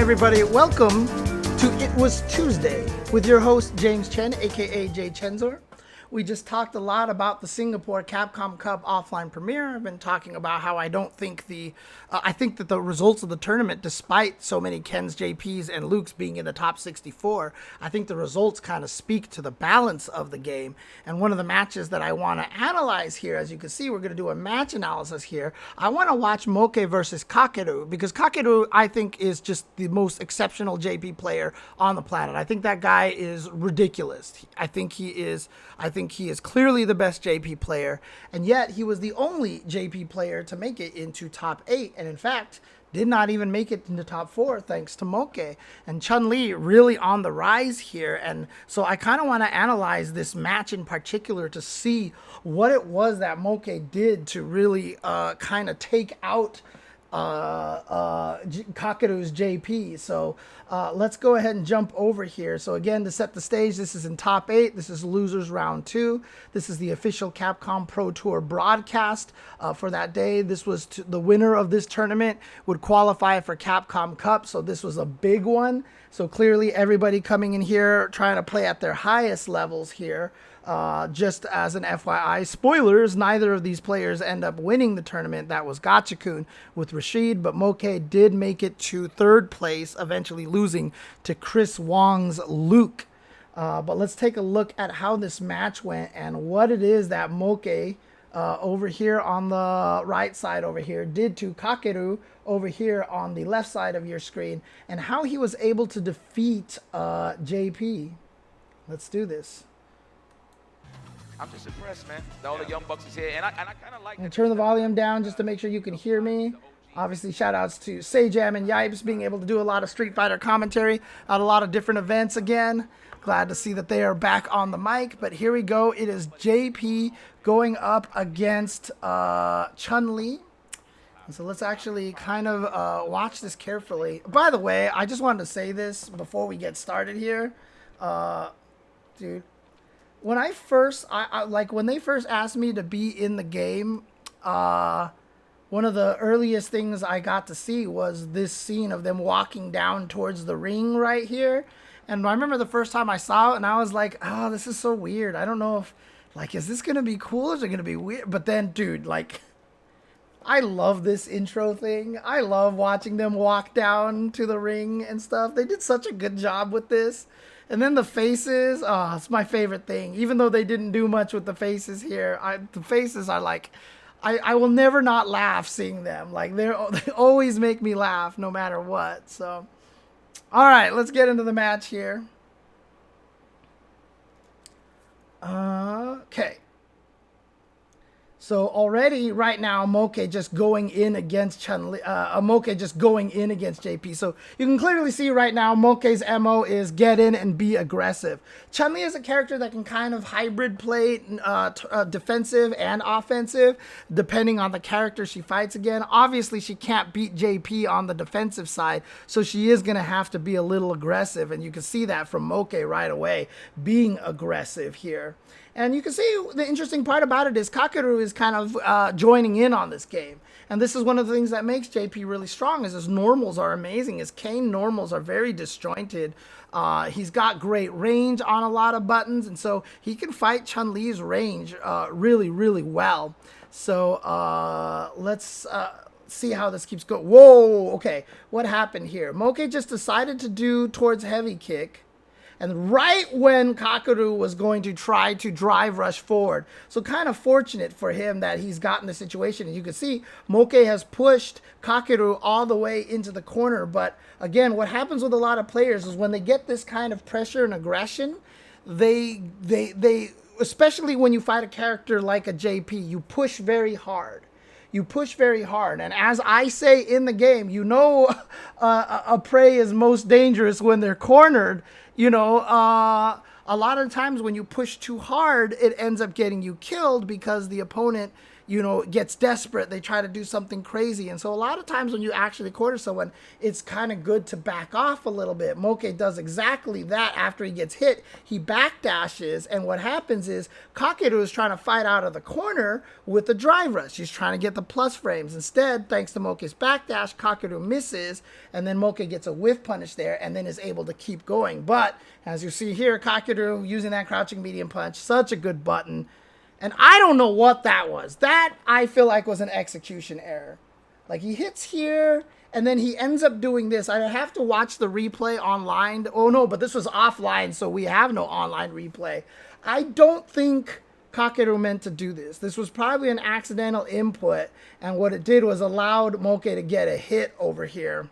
everybody. Welcome to It Was Tuesday with your host, James Chen, aka Jay Chenzor. We just talked a lot about the Singapore Capcom Cup offline premiere. I've been talking about how I don't think I think that the results of the tournament, despite so many Kens, JPs, and Lukes being in the top 64, I think the results kind of speak to the balance of the game. And one of the matches that I want to analyze here, as you can see, we're going to do a match analysis here. I want to watch Moke versus Kakeru, because Kakeru, I think, is just the most exceptional JP player on the planet. I think that guy is ridiculous. I think he is clearly the best JP player, and yet he was the only JP player to make it into top 8, and in fact did not even make it into top 4 thanks to Moke. And Chun-Li really on the rise here, and so I kind of want to analyze this match in particular to see what it was that Moke did to really kind of take out Kakeru's JP. So let's go ahead and jump over here. So again, to set the stage, this is in top 8. This is losers round 2. This is the official Capcom Pro Tour broadcast for that day. This was the winner of this tournament would qualify for Capcom Cup. So this was a big one. So clearly everybody coming in here trying to play at their highest levels here. Just as an FYI, spoilers, neither of these players end up winning the tournament. That was Gachikun with Rashid, but Moke did make it to 3rd place, eventually losing to Chris Wong's Luke. But let's take a look at how this match went and what it is that Moke over here on the right side over here did to Kakeru over here on the left side of your screen, and how he was able to defeat JP. Let's do this. I'm just impressed, man. All the young bucks is here, and I kind of like. I'm gonna turn the volume down just to make sure you can hear me. Obviously, shout outs to Sajam and Yipes being able to do a lot of Street Fighter commentary at a lot of different events again. Glad to see that they are back on the mic. But here we go. It is JP going up against Chun-Li. So let's actually kind of watch this carefully. By the way, I just wanted to say this before we get started here. Dude. When I first, when they first asked me to be in the game, one of the earliest things I got to see was this scene of them walking down towards the ring right here. And I remember the first time I saw it, and I was like, oh, this is so weird. I don't know if, is this going to be cool or is it going to be weird? But then, dude, I love this intro thing. I love watching them walk down to the ring and stuff. They did such a good job with this. And then the faces, oh, it's my favorite thing. Even though they didn't do much with the faces here, the faces are I will never not laugh seeing them. They always make me laugh no matter what. So, all right, let's get into the match here. Okay. So already right now, Moke just going in against Chun-Li, Moke just going in against JP. So you can clearly see right now, Moke's MO is get in and be aggressive. Chun-Li is a character that can kind of hybrid play defensive and offensive, depending on the character she fights again. Obviously, she can't beat JP on the defensive side, so she is going to have to be a little aggressive. And you can see that from Moke right away, being aggressive here. And you can see the interesting part about it is Kakeru is kind of joining in on this game. And this is one of the things that makes JP really strong, is his normals are amazing. His Kane normals are very disjointed. He's got great range on a lot of buttons, and so he can fight Chun-Li's range really, really well. So let's see how this keeps going. Whoa, okay, what happened here? Moke just decided to do towards heavy kick. And right when Kakeru was going to try to drive rush forward. So kind of fortunate for him that he's gotten the situation. And you can see Moke has pushed Kakeru all the way into the corner. But again, what happens with a lot of players is when they get this kind of pressure and aggression, they especially when you fight a character like a JP, you push very hard. You push very hard. And as I say in the game, a prey is most dangerous when they're cornered. A lot of times when you push too hard, it ends up getting you killed because the opponent, gets desperate. They try to do something crazy. And so a lot of times when you actually corner someone, it's kind of good to back off a little bit. Moke does exactly that. After he gets hit, he backdashes. And what happens is Kakeru is trying to fight out of the corner with the drive rush. He's trying to get the plus frames. Instead, thanks to Moke's backdash, Kakeru misses. And then Moke gets a whiff punish there and then is able to keep going. But as you see here, Kakeru using that crouching medium punch, such a good button. And I don't know what that was. That, I feel like, was an execution error. Like, he hits here, and then he ends up doing this. I have to watch the replay online. Oh, no, but this was offline, so we have no online replay. I don't think Kakeru meant to do this. This was probably an accidental input, and what it did was allowed Moke to get a hit over here.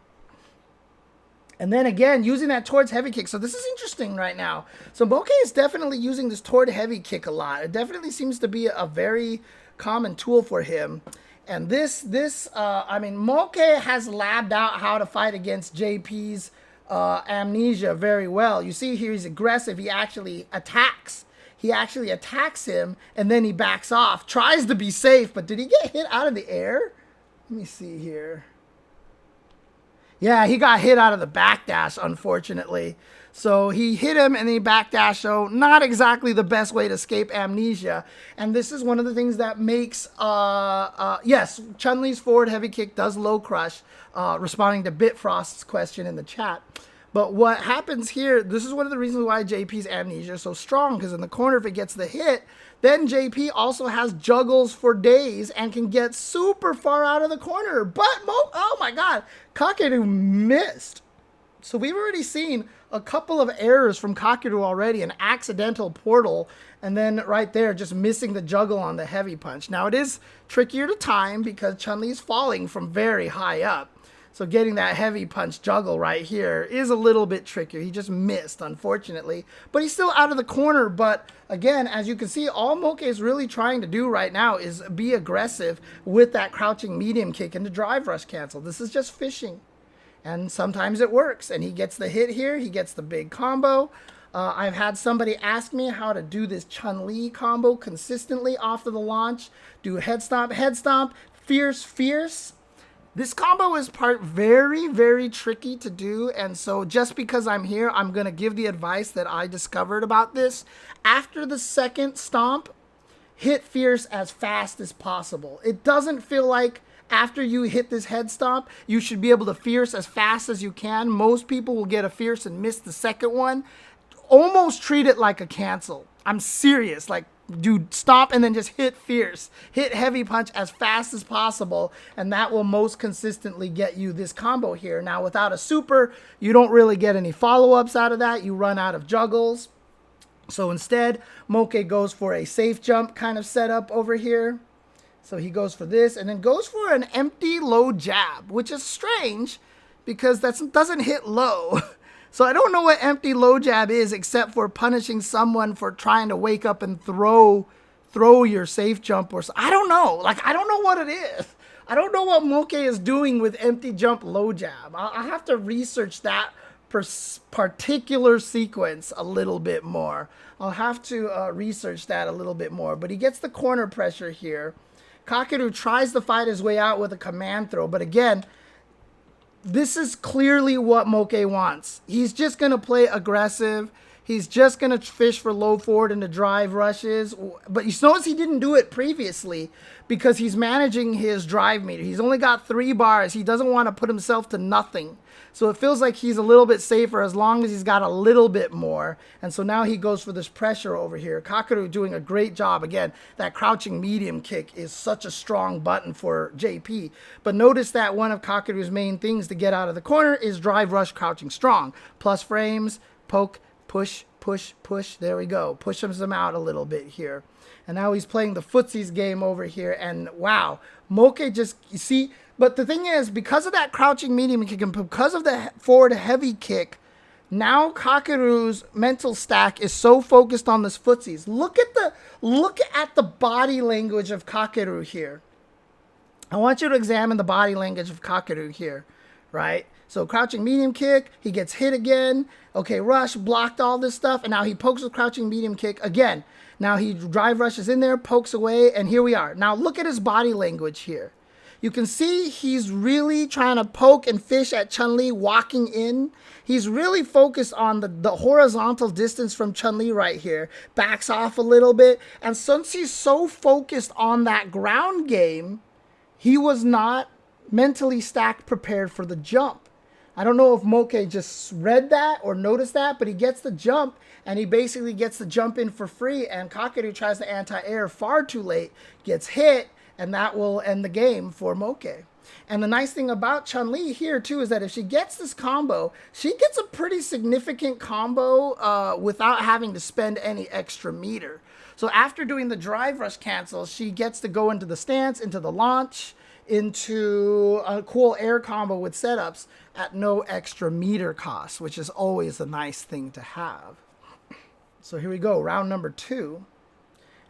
And then again, using that towards heavy kick. So this is interesting right now. So Moke is definitely using this toward heavy kick a lot. It definitely seems to be a very common tool for him. And I mean, Moke has labbed out how to fight against JP's amnesia very well. You see here, he's aggressive. He actually attacks. He actually attacks him, and then he backs off. Tries to be safe, but did he get hit out of the air? Let me see here. Yeah, he got hit out of the backdash, unfortunately. So he hit him and then he backdashed. So not exactly the best way to escape amnesia. And this is one of the things that makes, yes, Chun-Li's forward heavy kick does low crush, responding to Bitfrost's question in the chat. But what happens here, this is one of the reasons why JP's amnesia is so strong, because in the corner, if it gets the hit, then JP also has juggles for days and can get super far out of the corner. But, oh my God, Kakeru missed. So we've already seen a couple of errors from Kakeru already, an accidental portal, and then right there, just missing the juggle on the heavy punch. Now, it is trickier to time because Chun-Li is falling from very high up. So getting that heavy punch juggle right here is a little bit trickier. He just missed, unfortunately. But he's still out of the corner. But again, as you can see, all Moke is really trying to do right now is be aggressive with that crouching medium kick and the drive rush cancel. This is just fishing. And sometimes it works. And he gets the hit here. He gets the big combo. I've had somebody ask me how to do this Chun-Li combo consistently off of the launch. Do head stomp, fierce, fierce. This combo is very, very tricky to do, and so just because I'm here, I'm going to give the advice that I discovered about this. After the second stomp, hit fierce as fast as possible. It doesn't feel like after you hit this head stomp, you should be able to fierce as fast as you can. Most people will get a fierce and miss the second one. Almost treat it like a cancel. I'm serious, like, dude, stop and then just hit fierce. Hit heavy punch as fast as possible, and that will most consistently get you this combo here. Now, without a super, you don't really get any follow-ups out of that. You run out of juggles. So instead, Moke goes for a safe jump kind of setup over here. So he goes for this and then goes for an empty low jab, which is strange because that doesn't hit low. So I don't know what empty low jab is except for punishing someone for trying to wake up and throw your safe jump or something. I don't know. Like, I don't know what it is. I don't know what Moke is doing with empty jump low jab. I'll have to research that particular sequence a little bit more. I'll have to research that a little bit more. But he gets the corner pressure here. Kakeru tries to fight his way out with a command throw. But again, this is clearly what Moke wants. He's just going to play aggressive. He's just going to fish for low forward into drive rushes. But you notice he didn't do it previously because he's managing his drive meter. He's only got 3 bars. He doesn't want to put himself to nothing. So it feels like he's a little bit safer as long as he's got a little bit more. And so now he goes for this pressure over here. Kakeru doing a great job. Again, that crouching medium kick is such a strong button for JP. But notice that one of Kakeru's main things to get out of the corner is drive rush crouching strong. Plus frames, poke, push, push, push. There we go. Pushes him out a little bit here. And now he's playing the footsies game over here. And wow, Moke just, you see, but the thing is, because of that crouching medium kick and because of the forward heavy kick, now Kakeru's mental stack is so focused on this footsies. Look at the body language of Kakeru here. I want you to examine the body language of Kakeru here, right? So crouching medium kick, he gets hit again. Okay, rush, blocked all this stuff, and now he pokes with crouching medium kick again. Now he drive rushes in there, pokes away, and here we are. Now look at his body language here. You can see he's really trying to poke and fish at Chun-Li walking in. He's really focused on the horizontal distance from Chun-Li right here. Backs off a little bit. And since he's so focused on that ground game, he was not mentally stacked prepared for the jump. I don't know if Moke just read that or noticed that, but he gets the jump, and he basically gets the jump in for free, and Kakeru tries to anti-air far too late, gets hit, and that will end the game for Moke. And the nice thing about Chun-Li here, too, is that if she gets this combo, she gets a pretty significant combo without having to spend any extra meter. So after doing the drive rush cancel, she gets to go into the stance, into the launch, into a cool air combo with setups at no extra meter cost, which is always a nice thing to have. So here we go, round number 2.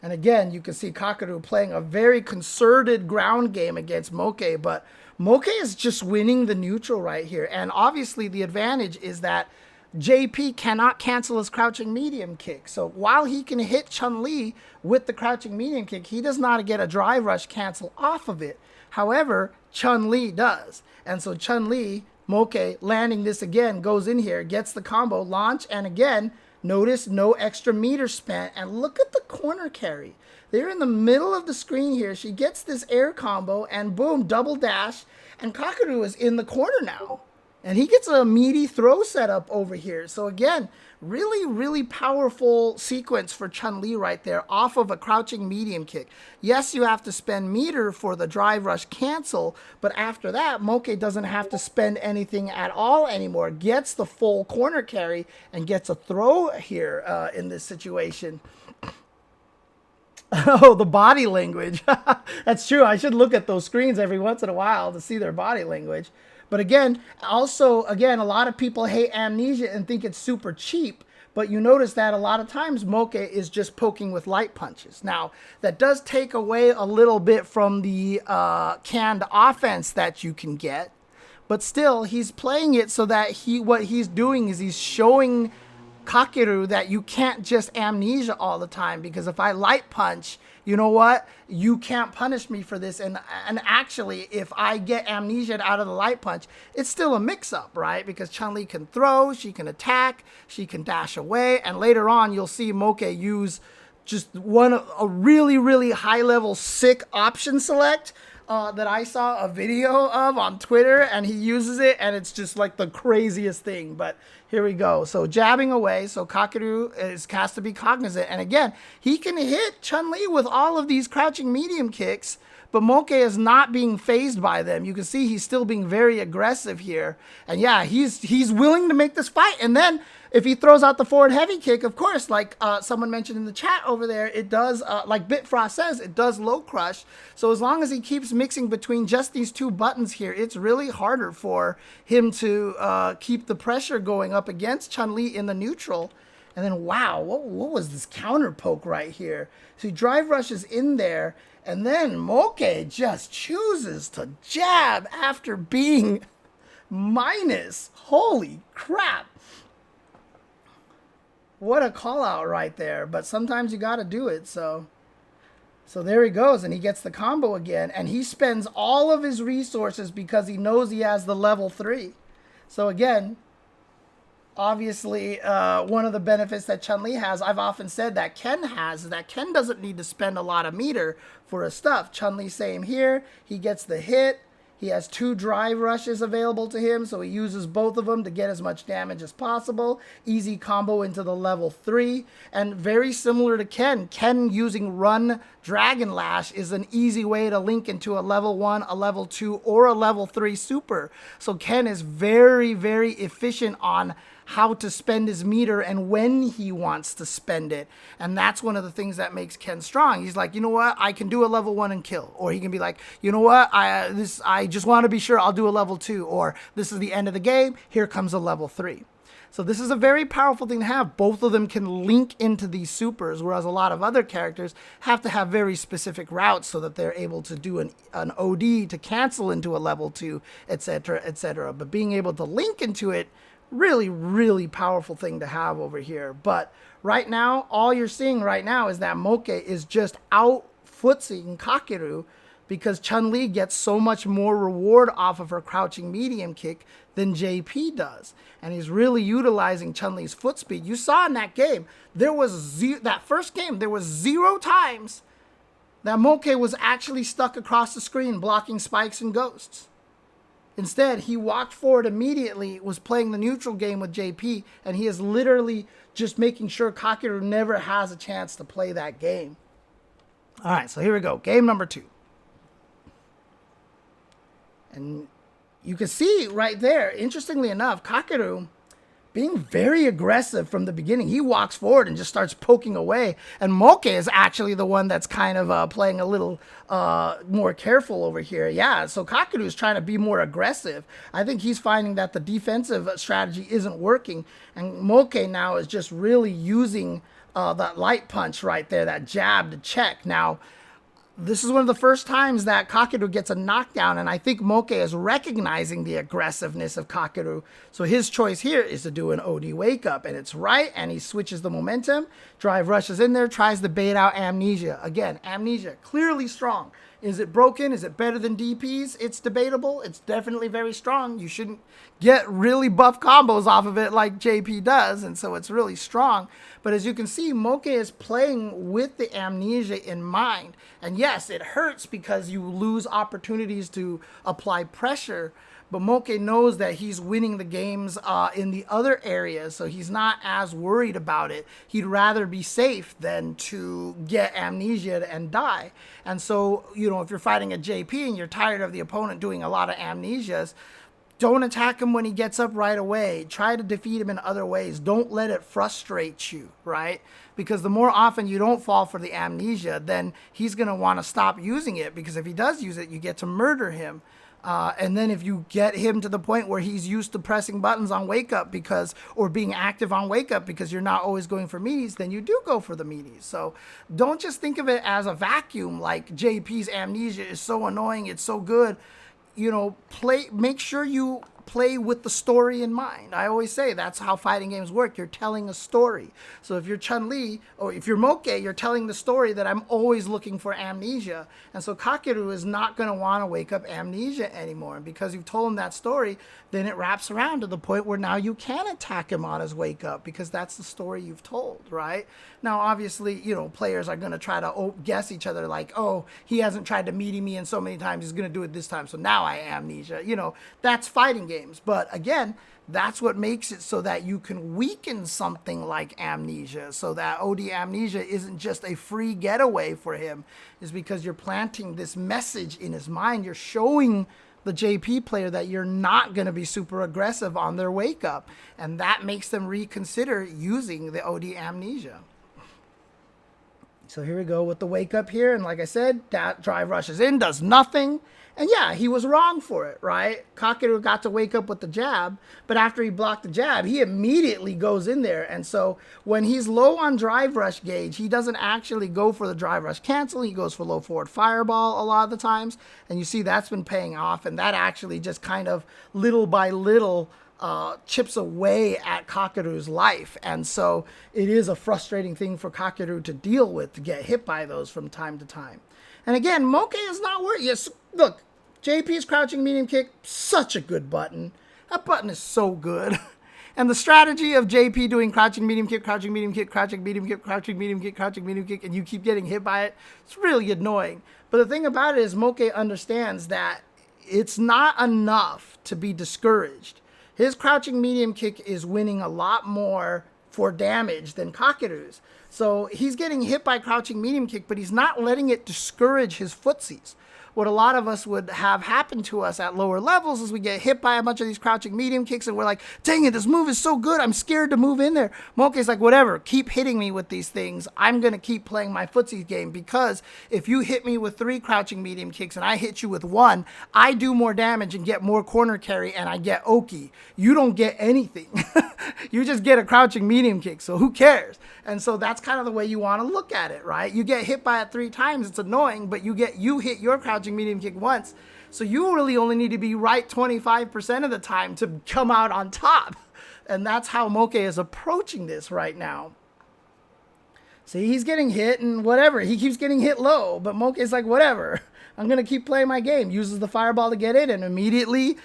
And again, you can see Kakeru playing a very concerted ground game against Moke, but Moke is just winning the neutral right here. And obviously the advantage is that JP cannot cancel his crouching medium kick. So while he can hit Chun-Li with the crouching medium kick, he does not get a drive rush cancel off of it. However, Chun-Li does. And so Chun-Li, Moke landing this again, goes in here, gets the combo, launch, and again, notice no extra meter spent, and look at the corner carry. They're in the middle of the screen here. She gets this air combo, and boom, double dash, and Kakeru is in the corner now. And he gets a meaty throw setup over here. So again, really, really powerful sequence for Chun-Li right there off of a crouching medium kick. Yes, you have to spend meter for the drive rush cancel, but after that, Moke doesn't have to spend anything at all anymore. Gets the full corner carry and gets a throw here in this situation. Oh, the body language. That's true. I should look at those screens every once in a while to see their body language. But again, also, again, a lot of people hate amnesia and think it's super cheap. But you notice that a lot of times Moke is just poking with light punches. Now, that does take away a little bit from the canned offense that you can get. But still, he's playing it so that what he's doing is he's showing Kakeru that you can't just amnesia all the time, because if I light punch, you know what? You can't punish me for this. And actually, if I get amnesia out of the light punch, it's still a mix-up, right? Because Chun-Li can throw, she can attack, she can dash away, and later on, you'll see Moke use just a really, really high-level sick option select that I saw a video of on Twitter, and he uses it, and it's just like the craziest thing. But here we go. So jabbing away. So Kakeru has to be cognizant. And again, he can hit Chun-Li with all of these crouching medium kicks, but Moke is not being phased by them. You can see he's still being very aggressive here. And yeah, he's willing to make this fight. And then if he throws out the forward heavy kick, of course, like someone mentioned in the chat over there, it does, like Bitfrost says, it does low crush. So as long as he keeps mixing between just these two buttons here, it's really harder for him to keep the pressure going up against Chun-Li in the neutral. And then, wow, what was this counter poke right here? So he drive rushes in there, and then Moke just chooses to jab after being minus. Holy crap. What a call out right there. But sometimes you got to do it. So there he goes. And he gets the combo again. And he spends all of his resources because he knows he has the level 3. So again, obviously, one of the benefits that Chun-Li has, I've often said that Ken has, is that Ken doesn't need to spend a lot of meter for his stuff. Chun-Li, same here. He gets the hit. He has 2 drive rushes available to him, so he uses both of them to get as much damage as possible. Easy combo into the level 3. And very similar to Ken, Ken using Run Dragon Lash is an easy way to link into a level 1, a level 2, or a level 3 super. So Ken is very, very efficient on how to spend his meter and when he wants to spend it. And that's one of the things that makes Ken strong. He's like, you know what? I can do a level 1 and kill. Or he can be like, you know what? I just want to be sure I'll do a level 2. Or this is the end of the game. Here comes a level 3. So this is a very powerful thing to have. Both of them can link into these supers, whereas a lot of other characters have to have very specific routes so that they're able to do an OD to cancel into a level 2, etc., etc. But being able to link into it Really, really powerful thing to have over here. But right now, all you're seeing right now is that Moke is just out footsing Kakeru because Chun-Li gets so much more reward off of her crouching medium kick than JP does. And he's really utilizing Chun-Li's foot speed. You saw in that game, that first game, there was 0 times that Moke was actually stuck across the screen blocking spikes and ghosts. Instead, he walked forward immediately, was playing the neutral game with JP, and he is literally just making sure Kakeru never has a chance to play that game. All right, so here we go. Game number 2. And you can see right there, interestingly enough, Kakeru being very aggressive from the beginning. He walks forward and just starts poking away. And Moke is actually the one that's kind of playing a little more careful over here. Yeah, so Kakeru is trying to be more aggressive. I think he's finding that the defensive strategy isn't working. And Moke now is just really using that light punch right there, that jab to check. Now, this is one of the first times that Kakeru gets a knockdown, and I think Moke is recognizing the aggressiveness of Kakeru. So his choice here is to do an OD wake up, and it's right, and he switches the momentum. Drive rushes in there, tries to bait out Amnesia. Again, Amnesia, clearly strong. Is it broken? Is it better than DP's? It's debatable. It's definitely very strong. You shouldn't get really buff combos off of it like JP does, and so it's really strong. But as you can see, Moke is playing with the Amnesia in mind. And yes, it hurts because you lose opportunities to apply pressure, but Moke knows that he's winning the games in the other areas, so he's not as worried about it. He'd rather be safe than to get Amnesia and die. And so, you know, if you're fighting a JP and you're tired of the opponent doing a lot of Amnesias, don't attack him when he gets up right away. Try to defeat him in other ways. Don't let it frustrate you, right? Because the more often you don't fall for the Amnesia, then he's going to want to stop using it, because if he does use it, you get to murder him. And then if you get him to the point where he's used to pressing buttons on wake up or being active on wake up because you're not always going for meaties, then you do go for the meaties. So don't just think of it as a vacuum like JP's Amnesia is so annoying, it's so good. You know, make sure you play with the story in mind. I always say that's how fighting games work. You're telling a story. So if you're Chun-Li or if you're Moke, you're telling the story that I'm always looking for Amnesia. And so Kakeru is not going to want to wake up Amnesia anymore. And because you've told him that story, then it wraps around to the point where now you can attack him on his wake up because that's the story you've told, right? Now, obviously, you know, players are going to try to guess each other like, oh, he hasn't tried to meaty me in so many times, he's going to do it this time, so now I Amnesia. You know, that's fighting games. But again, that's what makes it so that you can weaken something like Amnesia, so that OD Amnesia isn't just a free getaway for him, is because you're planting this message in his mind. You're showing the JP player that you're not going to be super aggressive on their wake up, and that makes them reconsider using the OD Amnesia. So here we go with the wake up here. And like I said, that drive rushes in, does nothing. And yeah, he was wrong for it, right? Kakeru got to wake up with the jab, but after he blocked the jab, he immediately goes in there. And so when he's low on drive rush gauge, he doesn't actually go for the drive rush cancel. He goes for low forward fireball a lot of the times. And you see that's been paying off. And that actually just kind of little by little chips away at Kakeru's life. And so it is a frustrating thing for Kakeru to deal with, to get hit by those from time to time. And again, Moke is not worried. Yes, look, JP's crouching medium kick, such a good button. That button is so good. And the strategy of JP doing crouching medium kick, crouching medium kick, crouching medium kick, crouching medium kick, crouching medium kick, and you keep getting hit by it, it's really annoying. But the thing about it is Moke understands that it's not enough to be discouraged. His crouching medium kick is winning a lot more for damage than Kakeru's. So he's getting hit by crouching medium kick, but he's not letting it discourage his footsies. What a lot of us would have happen to us at lower levels is we get hit by a bunch of these crouching medium kicks and we're like, dang it, this move is so good, I'm scared to move in there. Moke's like, whatever, keep hitting me with these things. I'm going to keep playing my footsies game, because if you hit me with 3 crouching medium kicks and I hit you with 1, I do more damage and get more corner carry and I get Oki. You don't get anything. You just get a crouching medium kick, so who cares? And so that's kind of the way you want to look at it, right? You get hit by it 3 times, it's annoying, but you hit your crouching medium kick once, so you really only need to be right 25% of the time to come out on top. And that's how Moke is approaching this right now. See, he's getting hit and whatever. He keeps getting hit low, but Moke is like, whatever. I'm going to keep playing my game. Uses the fireball to get in and immediately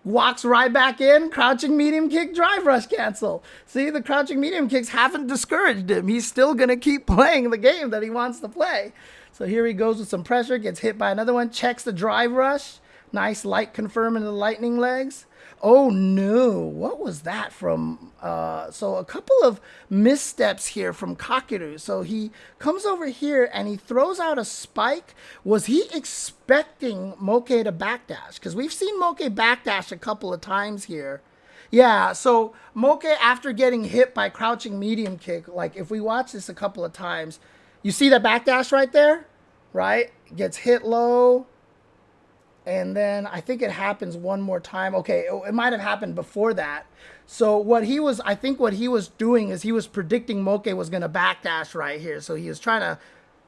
walks right back in. Crouching medium kick, drive rush cancel. See, the crouching medium kicks haven't discouraged him. He's still going to keep playing the game that he wants to play. So here he goes with some pressure, gets hit by another one, checks the drive rush. Nice light confirm into the lightning legs. Oh no, what was that from? So a couple of missteps here from Kakeru. So he comes over here and he throws out a spike. Was he expecting Moke to backdash? Because we've seen Moke backdash a couple of times here. Yeah, so Moke, after getting hit by crouching medium kick, like if we watch this a couple of times, you see that backdash right there, right? Gets hit low. And then I think it happens one more time. Okay, it might have happened before that. So I think what he was doing is he was predicting Moke was going to backdash right here. So he was trying to,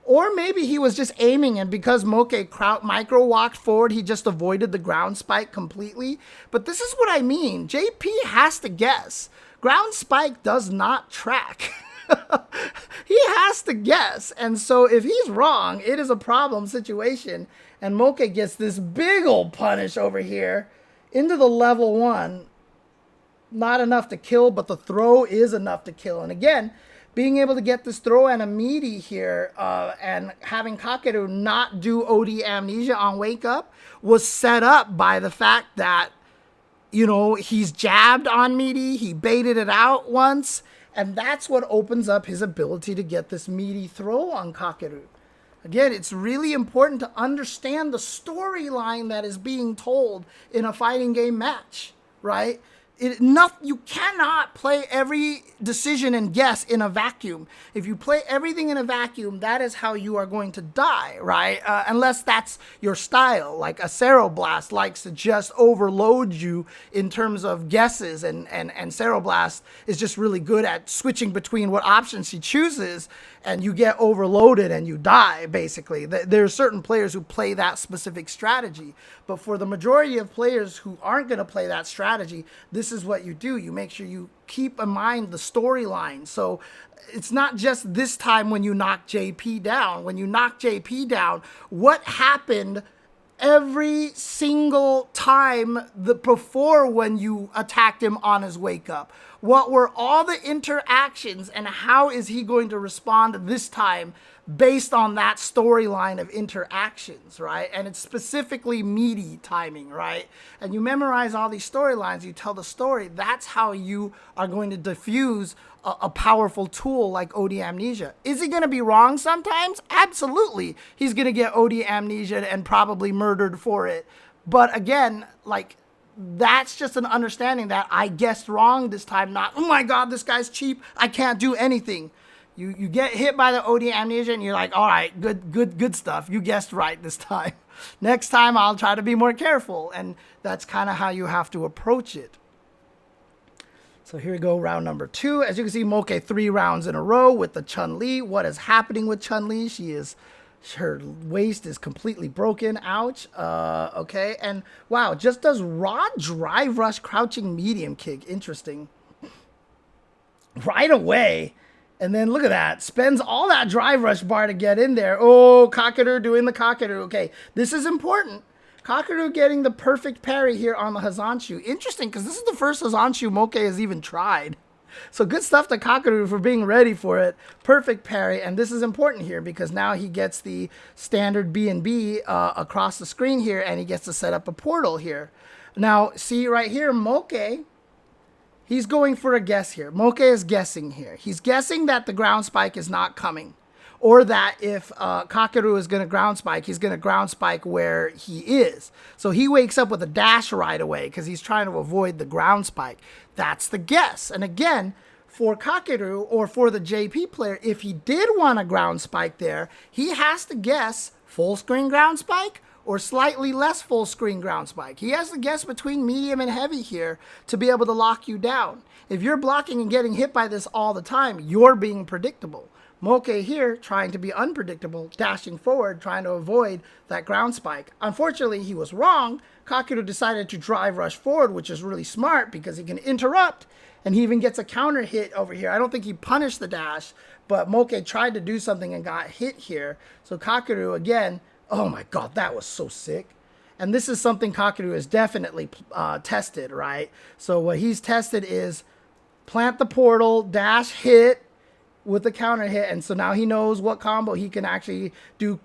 or maybe he was just aiming, and because Moke micro walked forward, he just avoided the ground spike completely. But this is what I mean. JP has to guess. Ground spike does not track. He has to guess. And so if he's wrong, it is a problem situation. And Moke gets this big old punish over here into the level 1. Not enough to kill, but the throw is enough to kill. And again, being able to get this throw and a meaty here and having Kakeru not do OD amnesia on wake up was set up by the fact that, you know, he's jabbed on meaty. He baited it out once. And that's what opens up his ability to get this meaty throw on Kakeru. Again, it's really important to understand the storyline that is being told in a fighting game match, right? You cannot play every decision and guess in a vacuum. If you play everything in a vacuum, that is how you are going to die, right? Unless that's your style. Like a Ceroblast likes to just overload you in terms of guesses, and Ceroblast is just really good at switching between what options she chooses, and you get overloaded and you die, basically. There are certain players who play that specific strategy. But for the majority of players who aren't going to play that strategy, this is what you do. You make sure you keep in mind the storyline. So it's not just this time when you knock JP down. When you knock JP down, what happened every single time before when you attacked him on his wake up? What were all the interactions, and how is he going to respond this time based on that storyline of interactions, right? And it's specifically meaty timing, right? And you memorize all these storylines, you tell the story. That's how you are going to diffuse a powerful tool like OD amnesia. Is he going to be wrong sometimes? Absolutely. He's going to get OD amnesia and probably murdered for it. But again, like, that's just an understanding that I guessed wrong this time, not, oh my God, this guy's cheap, I can't do anything. You get hit by the OD amnesia and you're like, all right, good stuff. You guessed right this time. Next time I'll try to be more careful. And that's kind of how you have to approach it. So here we go, round number 2. As you can see, Moke 3 rounds in a row with the Chun-Li. What is happening with Chun-Li? Her waist is completely broken. Ouch. Okay. And wow, just does raw drive rush crouching medium kick. Interesting. Right away. And then look at that. Spends all that drive rush bar to get in there. Oh, Kakeru doing the Kakeru. Okay, this is important. Kakeru getting the perfect parry here on the Hazanshu. Interesting, because this is the first Hazanshu Moke has even tried. So good stuff to Kakeru for being ready for it. Perfect parry. And this is important here because now he gets the standard B&B across the screen here, and he gets to set up a portal here. Now, see right here, Moke, he's going for a guess here. Moke is guessing here. He's guessing that the ground spike is not coming. Or that if Kakeru is going to ground spike, he's going to ground spike where he is. So he wakes up with a dash right away because he's trying to avoid the ground spike. That's the guess. And again, for Kakeru or for the JP player, if he did want a ground spike there, he has to guess full screen ground spike or slightly less full screen ground spike. He has to guess between medium and heavy here to be able to lock you down. If you're blocking and getting hit by this all the time, you're being predictable. Moke here trying to be unpredictable, dashing forward, trying to avoid that ground spike. Unfortunately, he was wrong. Kakeru decided to drive rush forward, which is really smart because he can interrupt, and he even gets a counter hit over here. I don't think he punished the dash, but Moke tried to do something and got hit here. So Kakeru, again, oh my god, that was so sick. And this is something Kakeru has definitely tested, right? So what he's tested is plant the portal, dash, hit, with the counter hit, and so now he knows what combo he can actually do,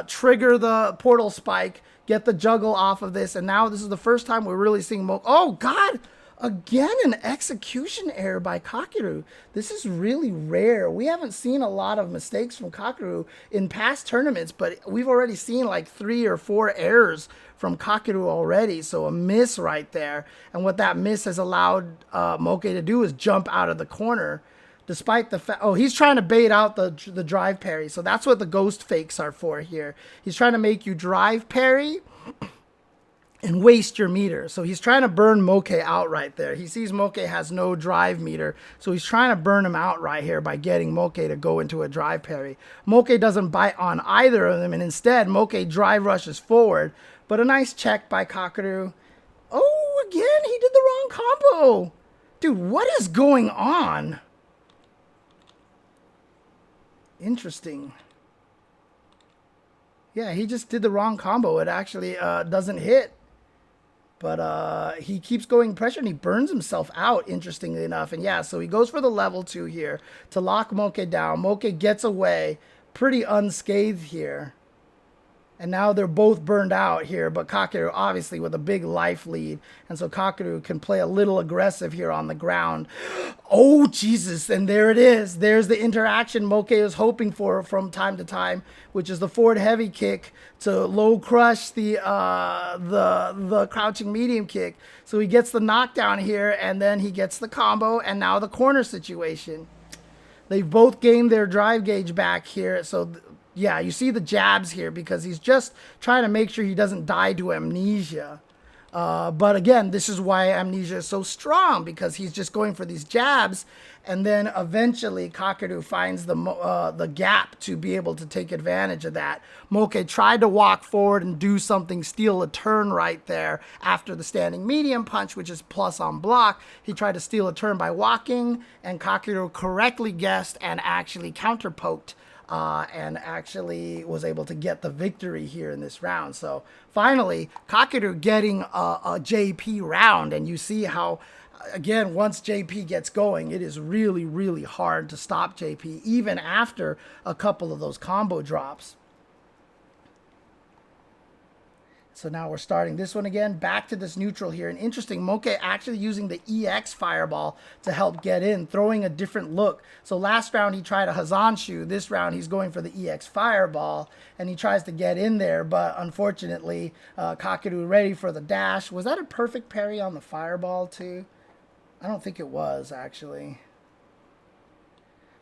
trigger the portal spike, get the juggle off of this, and now this is the first time we're really seeing Moke. Oh god, again an execution error by Kakeru. This is really rare. We haven't seen a lot of mistakes from Kakeru in past tournaments, but we've already seen like 3 or 4 errors from Kakeru already, so a miss right there. And what that miss has allowed Moke to do is jump out of the corner. Despite the fact, oh, he's trying to bait out the drive parry. So that's what the ghost fakes are for here. He's trying to make you drive parry and waste your meter. So he's trying to burn Moke out right there. He sees Moke has no drive meter. So he's trying to burn him out right here by getting Moke to go into a drive parry. Moke doesn't bite on either of them. And instead, Moke drive rushes forward. But a nice check by Kakeru. Oh, again, he did the wrong combo. Dude, what is going on? Interesting. Yeah, he just did the wrong combo. It actually doesn't hit. But he keeps going pressure and he burns himself out, interestingly enough. And yeah, so he goes for the level 2 here to lock Moke down. Moke gets away pretty unscathed here. And now they're both burned out here, but Kakeru obviously with a big life lead. And so Kakeru can play a little aggressive here on the ground. Oh, Jesus. And there it is. There's the interaction Moke is hoping for from time to time, which is the forward heavy kick to low crush the crouching medium kick. So he gets the knockdown here, and then he gets the combo, and now the corner situation. They've both gained their drive gauge back here, so yeah, you see the jabs here because he's just trying to make sure he doesn't die to amnesia. But again, this is why amnesia is so strong, because he's just going for these jabs, and then eventually Kakeru finds the gap to be able to take advantage of that. Moke tried to walk forward and do something, steal a turn right there after the standing medium punch, which is plus on block. He tried to steal a turn by walking, and Kakeru correctly guessed and actually counterpoked. And actually was able to get the victory here in this round. So finally, Kakeru getting a JP round, and you see how, again, once JP gets going, it is really, really hard to stop JP, even after a couple of those combo drops. So now we're starting this one again, back to this neutral here. And interesting, Moke actually using the EX fireball to help get in, throwing a different look. So last round he tried a Hazanshu. This round he's going for the EX fireball, and he tries to get in there. But unfortunately, Kakeru ready for the dash. Was that a perfect parry on the fireball too? I don't think it was, actually.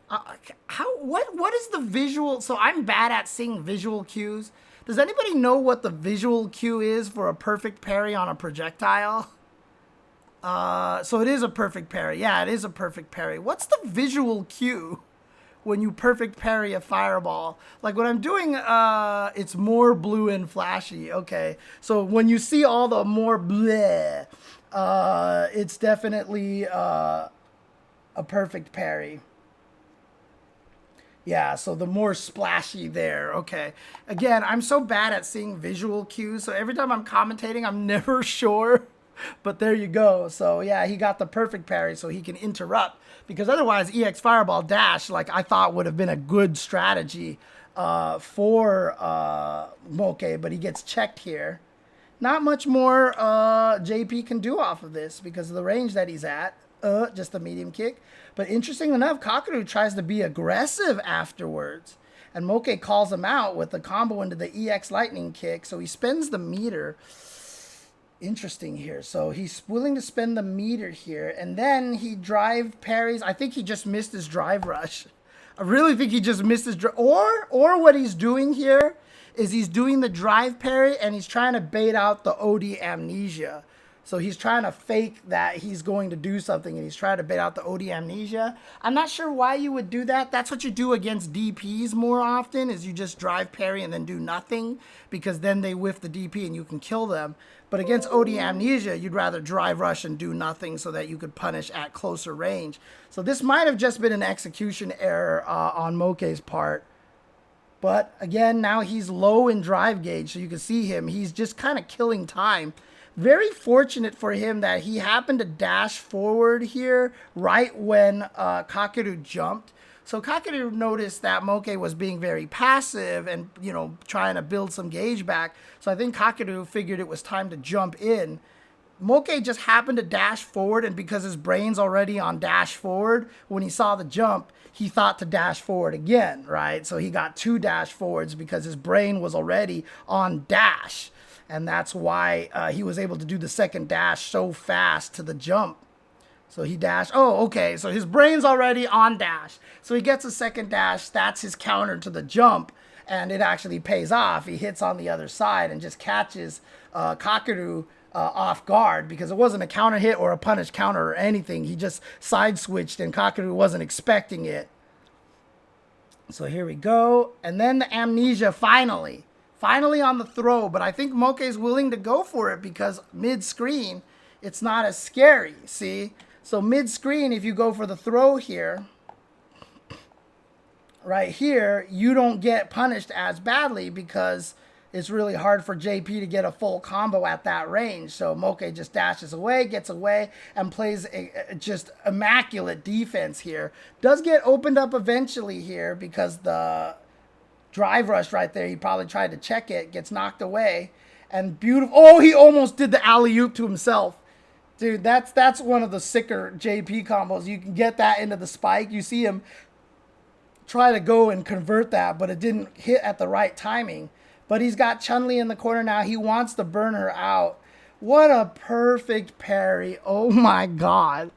What is the visual? So I'm bad at seeing visual cues. Does anybody know what the visual cue is for a perfect parry on a projectile? So it is a perfect parry. Yeah, it is a perfect parry. What's the visual cue when you perfect parry a fireball? Like when I'm doing, it's more blue and flashy. Okay, so when you see all the more bleh, it's definitely a perfect parry. Yeah, so the more splashy there. Okay. Again, I'm so bad at seeing visual cues, so every time I'm commentating, I'm never sure. But there you go. So yeah, he got the perfect parry so he can interrupt, because otherwise EX Fireball Dash, like I thought, would have been a good strategy for Moke, but he gets checked here. Not much more JP can do off of this because of the range that he's at. Just a medium kick. But interesting enough, Kakeru tries to be aggressive afterwards. And Moke calls him out with the combo into the EX lightning kick. So he spends the meter. Interesting here. So he's willing to spend the meter here. And then he drive parries. I think he just missed his drive rush. I really think he just missed his drive. Or what he's doing here is he's doing the drive parry and he's trying to bait out the OD amnesia. So he's trying to fake that he's going to do something, and he's trying to bait out the OD amnesia. I'm not sure why you would do that. That's what you do against DPs more often, is you just drive parry and then do nothing, because then they whiff the DP and you can kill them. But against OD amnesia, you'd rather drive rush and do nothing so that you could punish at closer range. So this might have just been an execution error on Moke's part. But again, now he's low in drive gauge, so you can see him. He's just kind of killing time. Very fortunate for him that he happened to dash forward here right when Kakeru jumped. So Kakeru noticed that Moke was being very passive and, you know, trying to build some gauge back. So I think Kakeru figured it was time to jump in. Moke just happened to dash forward, and because his brain's already on dash forward, when he saw the jump, he thought to dash forward again, right? So he got 2 dash forwards because his brain was already on dash. And that's why he was able to do the second dash so fast to the jump. So he dashed. Oh, okay. So his brain's already on dash. So he gets a second dash. That's his counter to the jump. And it actually pays off. He hits on the other side and just catches Kakeru off guard, because it wasn't a counter hit or a punish counter or anything. He just side switched and Kakeru wasn't expecting it. So here we go. And then the amnesia finally on the throw. But I think Moke is willing to go for it because mid-screen, it's not as scary, see? So mid-screen, if you go for the throw here, right here, you don't get punished as badly because it's really hard for JP to get a full combo at that range. So Moke just dashes away, gets away, and plays a just immaculate defense here. Does get opened up eventually here because the drive rush right there, he probably tried to check it, gets knocked away. And beautiful. Oh, he almost did the alley-oop to himself. Dude, that's one of the sicker JP combos. You can get that into the spike. You see him try to go and convert that, but it didn't hit at the right timing. But he's got Chun-Li in the corner now. He wants to burn her out. What a perfect parry. Oh my God.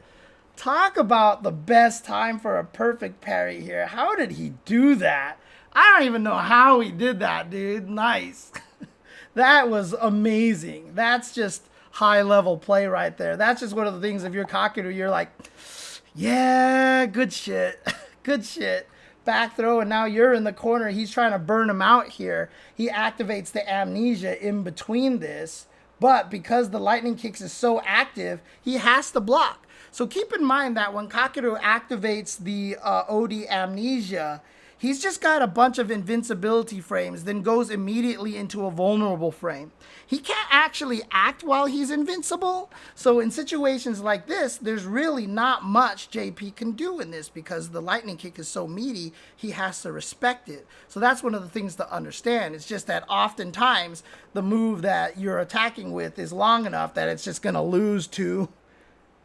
Talk about the best time for a perfect parry here. How did he do that? I don't even know how he did that, dude. Nice. That was amazing. That's just high-level play right there. That's just one of the things, if you're Kakeru, you're like, yeah, good shit. Good shit. Back throw, and now you're in the corner. He's trying to burn him out here. He activates the amnesia in between this, but because the lightning kicks is so active, he has to block. So keep in mind that when Kakeru activates the OD amnesia, he's just got a bunch of invincibility frames, then goes immediately into a vulnerable frame. He can't actually act while he's invincible. So in situations like this, there's really not much JP can do in this because the lightning kick is so meaty, he has to respect it. So that's one of the things to understand. It's just that oftentimes the move that you're attacking with is long enough that it's just going to lose to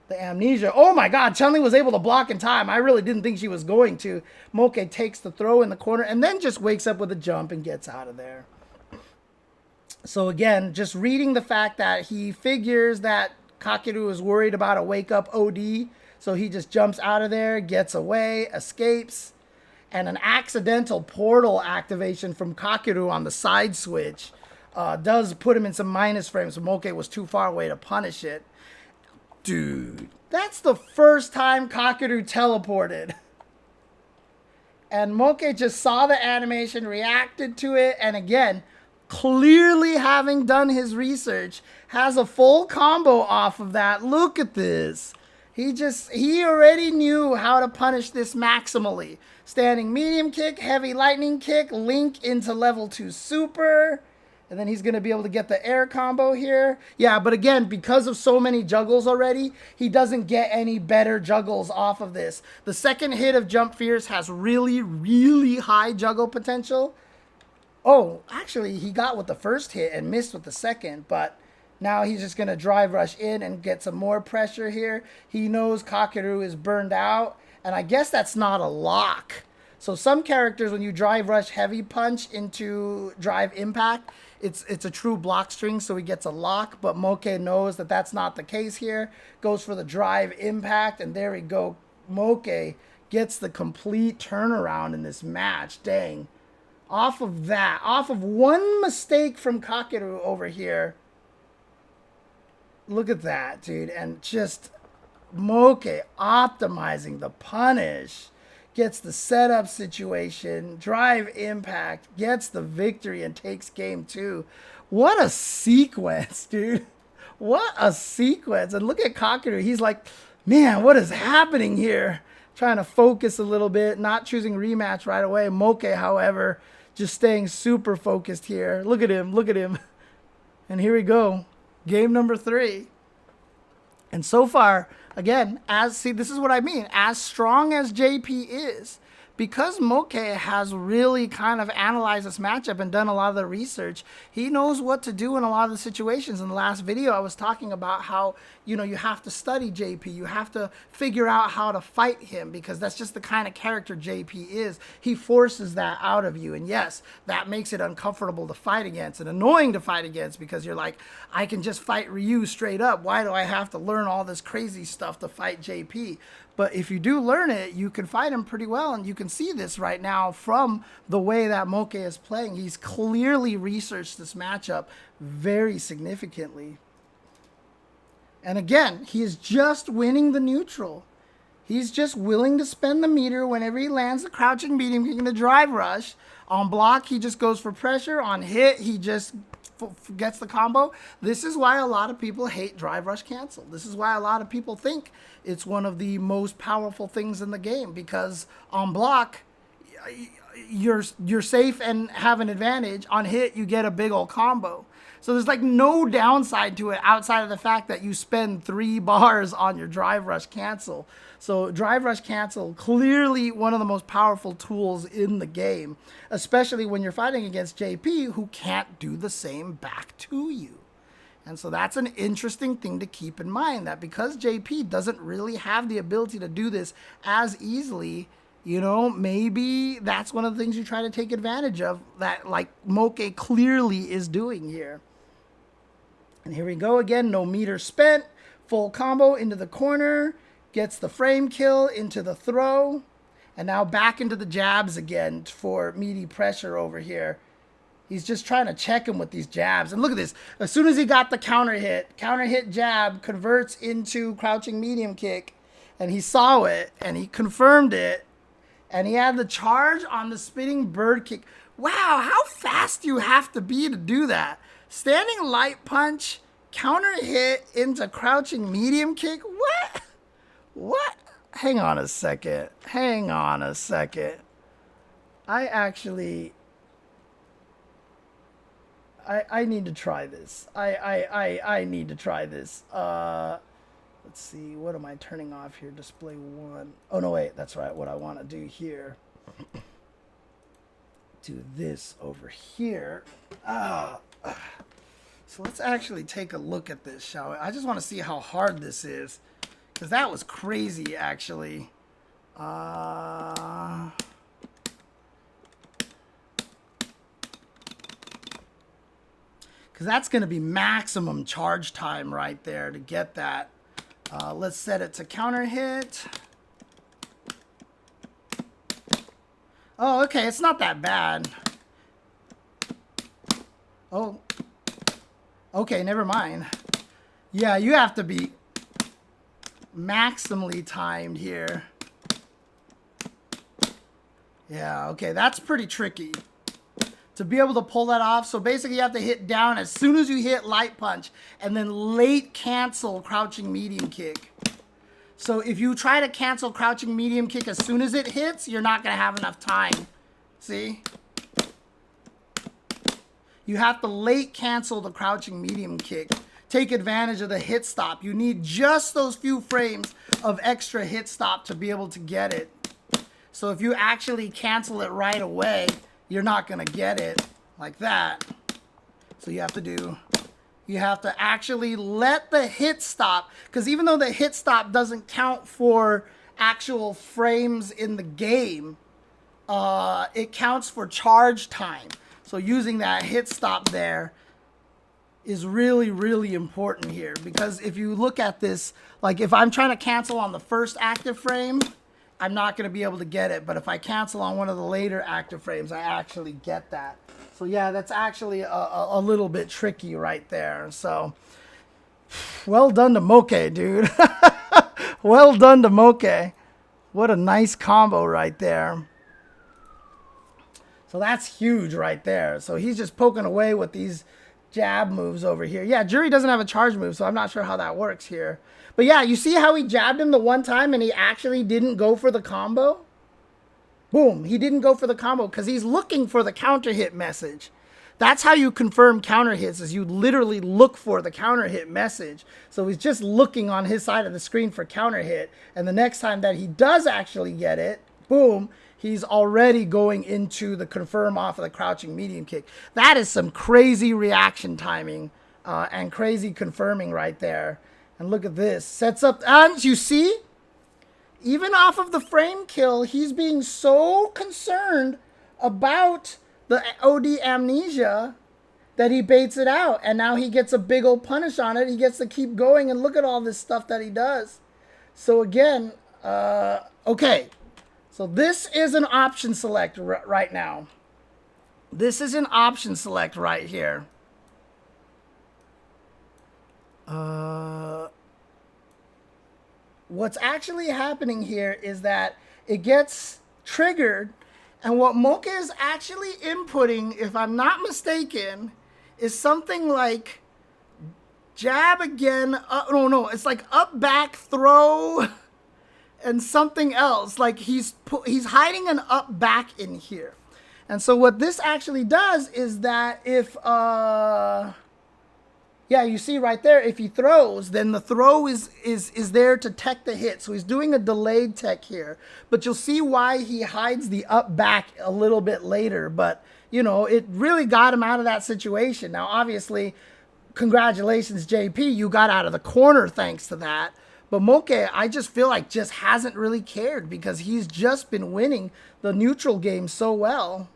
the amnesia. Oh my God, Chun-Li was able to block in time. I really didn't think she was going to. Moke takes the throw in the corner and then just wakes up with a jump and gets out of there. So again, just reading the fact that he figures that Kakeru is worried about a wake-up OD, so he just jumps out of there, gets away, escapes, and an accidental portal activation from Kakeru on the side switch does put him in some minus frames, so Moke was too far away to punish it. Dude, that's the first time Kakeru teleported. And Moke just saw the animation, reacted to it, and again, clearly having done his research, has a full combo off of that. Look at this. He already knew how to punish this maximally. Standing medium kick, heavy lightning kick, link into level 2 super. And then he's going to be able to get the air combo here. Yeah, but again, because of so many juggles already, he doesn't get any better juggles off of this. The second hit of Jump Fierce has really, really high juggle potential. Oh, actually, he got with the first hit and missed with the second, but now he's just going to drive rush in and get some more pressure here. He knows Kakeru is burned out, and I guess that's not a lock. So some characters, when you drive rush heavy punch into drive impact, it's a true block string, so he gets a lock, but Moke knows that that's not the case here. Goes for the drive impact, and there we go. Moke gets the complete turnaround in this match. Dang. Off of that, off of one mistake from Kakeru over here, Look at that, dude. And just Moke optimizing the punish. Gets the setup situation, drive impact, gets the victory, and takes game 2. What a sequence, dude. What a sequence. And look at Kakeru. He's like, man, what is happening here? Trying to focus a little bit, not choosing rematch right away. Moke, however, just staying super focused here. Look at him. Look at him. And here we go. Game number 3. And so far, again, this is what I mean. As strong as JP is, because Moke has really kind of analyzed this matchup and done a lot of the research, he knows what to do in a lot of the situations. In the last video, I was talking about how, you have to study JP. You have to figure out how to fight him, because that's just the kind of character JP is. He forces that out of you. And yes, that makes it uncomfortable to fight against and annoying to fight against, because you're like, I can just fight Ryu straight up. Why do I have to learn all this crazy stuff to fight JP? But if you do learn it, you can fight him pretty well. And you can see this right now from the way that Moke is playing. He's clearly researched this matchup very significantly. And again, he is just winning the neutral. He's just willing to spend the meter whenever he lands the crouching medium kick in the drive rush. On block, he just goes for pressure. On hit, he just gets the combo. This is why a lot of people hate drive rush cancel. This is why a lot of people think it's one of the most powerful things in the game, because on block, you're safe and have an advantage. On hit, you get a big old combo. So there's like no downside to it outside of the fact that you spend 3 bars on your drive rush cancel. So drive rush cancel, clearly one of the most powerful tools in the game, especially when you're fighting against JP, who can't do the same back to you. And so that's an interesting thing to keep in mind, that because JP doesn't really have the ability to do this as easily, maybe that's one of the things you try to take advantage of, that like Moke clearly is doing here. And here we go again, no meter spent, full combo into the corner, gets the frame kill into the throw, and now back into the jabs again for meaty pressure over here. He's just trying to check him with these jabs. And look at this. As soon as he got the counter hit jab converts into crouching medium kick, and he saw it, and he confirmed it, and he had the charge on the spinning bird kick. Wow, how fast you have to be to do that. Standing light punch, counter hit into crouching medium kick. What? Hang on a second. I need to try this. I need to try this. Let's see. What am I turning off here? Display 1. Oh, no, wait. That's right. What I want to do here. Do this over here. So let's actually take a look at this, shall we? I just want to see how hard this is, because that was crazy, actually. Because that's going to be maximum charge time right there to get that. Let's set it to counter hit. Oh, okay. It's not that bad. Oh. Okay, never mind. Yeah, you have to be maximally timed here. Yeah, okay. That's pretty tricky to be able to pull that off. So basically you have to hit down as soon as you hit light punch and then late cancel crouching medium kick. So if you try to cancel crouching medium kick as soon as it hits, you're not going to have enough time. See? You have to late cancel the crouching medium kick. Take advantage of the hit stop. You need just those few frames of extra hit stop to be able to get it. So if you actually cancel it right away, you're not going to get it like that. So you have to actually let the hit stop, because even though the hit stop doesn't count for actual frames in the game, it counts for charge time. So using that hit stop there is really, really important here, because if you look at this, like if I'm trying to cancel on the first active frame, I'm not going to be able to get it. But if I cancel on one of the later active frames, I actually get that. So yeah, that's actually a little bit tricky right there. So Well done to Moke, dude. Well done to Moke. What a nice combo right there. So that's huge right there. So he's just poking away with these jab moves over here. Yeah, Jury doesn't have a charge move, so I'm not sure how that works here. But yeah, you see how he jabbed him the one time and he actually didn't go for the combo? Boom, he didn't go for the combo because he's looking for the counter hit message. That's how you confirm counter hits, is you literally look for the counter hit message. So he's just looking on his side of the screen for counter hit. And the next time that he does actually get it, boom, he's already going into the confirm off of the crouching medium kick. That is some crazy reaction timing and crazy confirming right there. And look at this. Sets up, and you see, even off of the frame kill, he's being so concerned about the OD amnesia that he baits it out. And now he gets a big old punish on it. He gets to keep going, and look at all this stuff that he does. So again, okay. So this is an option select right now. This is an option select right here. What's actually happening here is that it gets triggered, and what Moke is actually inputting, if I'm not mistaken, is something like jab again. No, it's like up, back, throw, and something else. Like he's hiding an up, back in here. And so what this actually does is that if yeah, you see right there, if he throws, then the throw is there to tech the hit. So he's doing a delayed tech here. But you'll see why he hides the up back a little bit later. But, you know, it really got him out of that situation. Now, obviously, congratulations, JP. You got out of the corner thanks to that. But Moke, I just feel like just hasn't really cared because he's just been winning the neutral game so well.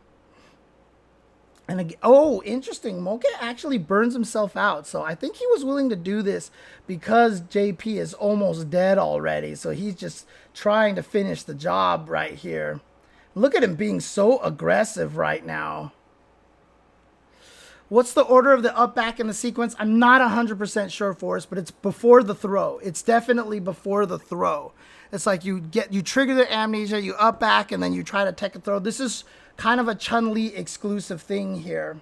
And again, oh, interesting. Moke actually burns himself out. So I think he was willing to do this because JP is almost dead already. So he's just trying to finish the job right here. Look at him being so aggressive right now. What's the order of the up back in the sequence? I'm not 100% sure, Forrest, but it's before the throw. It's definitely before the throw. It's like you trigger the amnesia, you up back, and then you try to tech a throw. This is kind of a Chun-Li exclusive thing here.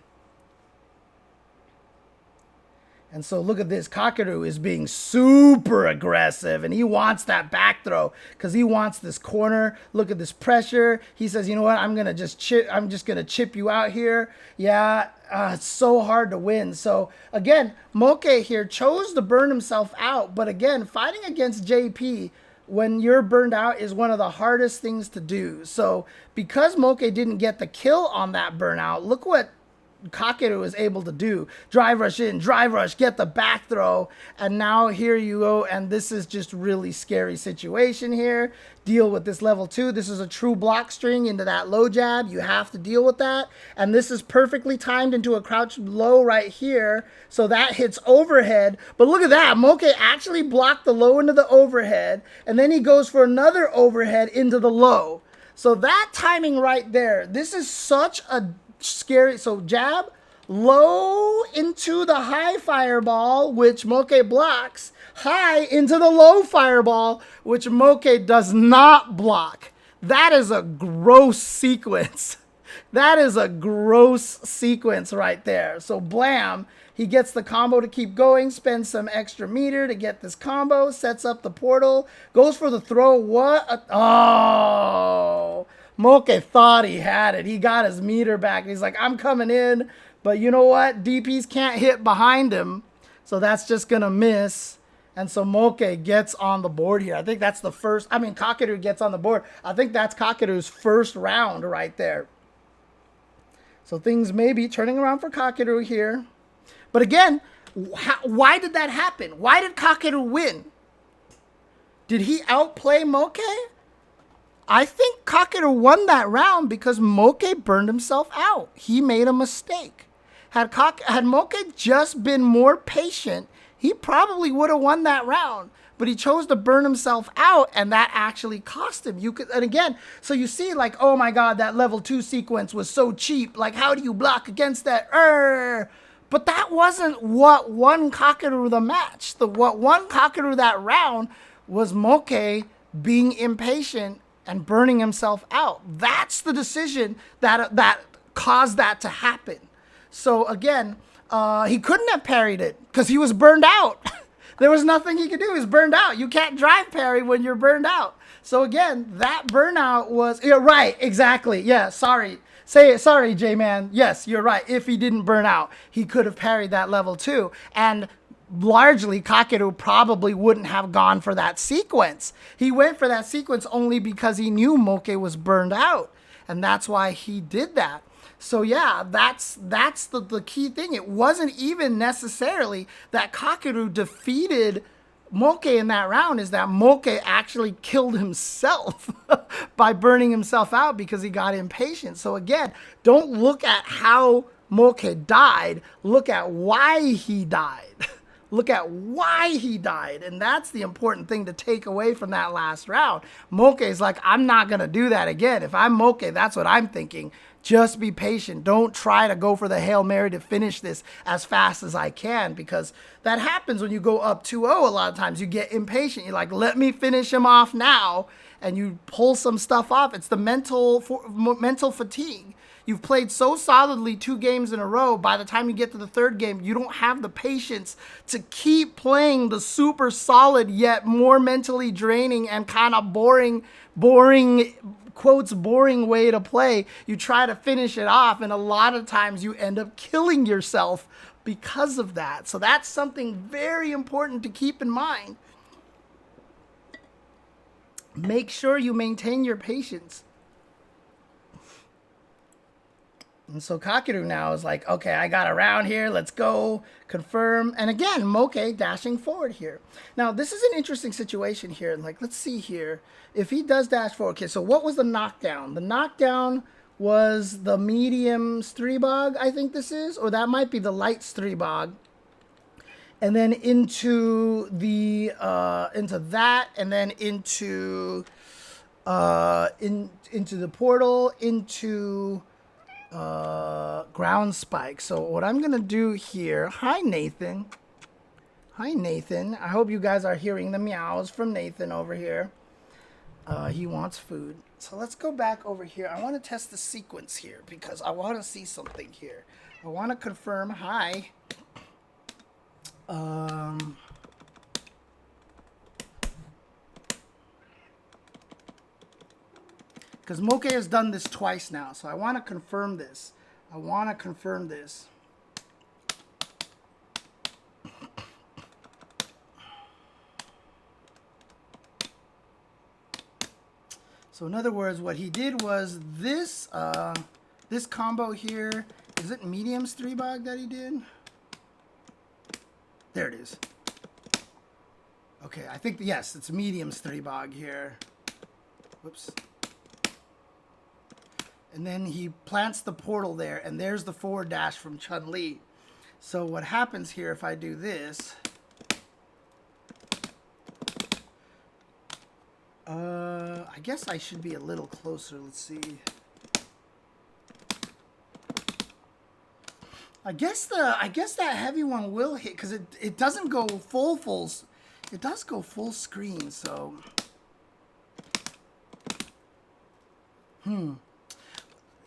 And so look at this. Kakeru is being super aggressive, and he wants that back throw because he wants this corner. Look at this pressure. He says, you know what? I'm just gonna chip you out here. Yeah, it's so hard to win. So again, Moke here chose to burn himself out, but again, fighting against JP when you're burned out is one of the hardest things to do. So because Moke didn't get the kill on that burnout, look what Kakeru is able to do. Drive rush in, drive rush, get the back throw, and now here you go, and this is just really scary situation here. Deal with this level 2. This is a true block string into that low jab. You have to deal with that, and this is perfectly timed into a crouch low right here, so that hits overhead. But look at that, Moke actually blocked the low into the overhead, and then he goes for another overhead into the low. So that timing right there, this is such a scary. So jab, low into the high fireball, which Moke blocks, high into the low fireball, which Moke does not block. That is a gross sequence. That is a gross sequence right there. So blam, he gets the combo to keep going, spends some extra meter to get this combo, sets up the portal, goes for the throw. What? Oh, Moke thought he had it. He got his meter back. He's like, I'm coming in. But you know what? DPs can't hit behind him. So that's just going to miss. And so Moke gets on the board here. I think that's the first. I mean, Kakeru gets on the board. I think that's Kakeru's first round right there. So things may be turning around for Kakeru here. But again, why did that happen? Why did Kakeru win? Did he outplay Moke? I think Kakeru won that round because Moke burned himself out. He made a mistake. Had Moke just been more patient, he probably would have won that round. But he chose to burn himself out, and that actually cost him. And again, so you see, like, oh my God, that level 2 sequence was so cheap. Like, how do you block against that? But that wasn't what won Kakeru the match. What won Kakeru that round was Moke being impatient and burning himself out. That's the decision that caused that to happen. So again, he couldn't have parried it because he was burned out. There was nothing he could do. He was burned out. You can't drive parry when you're burned out. So again, that burnout was, yeah, right, exactly. Yeah, sorry. Say it, sorry, J-Man. Yes, you're right. If he didn't burn out, he could have parried that level too. And largely, Kakeru probably wouldn't have gone for that sequence. He went for that sequence only because he knew Moke was burned out. And that's why he did that. So yeah, that's the key thing. It wasn't even necessarily that Kakeru defeated Moke in that round, is that Moke actually killed himself by burning himself out because he got impatient. So again, don't look at how Moke died. Look at why he died. Look at why he died. And that's the important thing to take away from that last round. Moke is like, I'm not going to do that again. If I'm Moke, that's what I'm thinking. Just be patient. Don't try to go for the Hail Mary to finish this as fast as I can, because that happens when you go up 2-0 a lot of times. You get impatient. You're like, let me finish him off now, and you pull some stuff off. It's the mental fatigue. You've played so solidly 2 games in a row. By the time you get to the 3rd game, you don't have the patience to keep playing the super solid yet more mentally draining and kind of boring quotes boring way to play. You try to finish it off, and a lot of times you end up killing yourself because of that. So that's something very important to keep in mind. Make sure you maintain your patience. And so Kakeru now is like, okay, I got a round here. Let's go. Confirm. And again, Moke dashing forward here. Now, this is an interesting situation here. Like, let's see here. If he does dash forward. Okay, so what was the knockdown? The knockdown was the medium Stribog, I think this is. Or that might be the light Stribog. And then into the, into that. And then into the portal. Into ground spike. So what I'm gonna do here, hi Nathan, I hope you guys are hearing the meows from Nathan over here. He wants food. So let's go back over here. I want to test the sequence here because I want to see something here. I want to confirm hi. Because Moke has done this twice now, so I want to confirm this. So in other words, what he did was this this combo here. Is it medium Stribog that he did? There it is. Okay, I think, yes, it's medium Stribog here. Whoops. And then he plants the portal there, and there's the forward dash from Chun-Li. So what happens here if I do this? I guess I should be a little closer. Let's see. I guess that heavy one will hit because it doesn't go full. It does go full screen. So.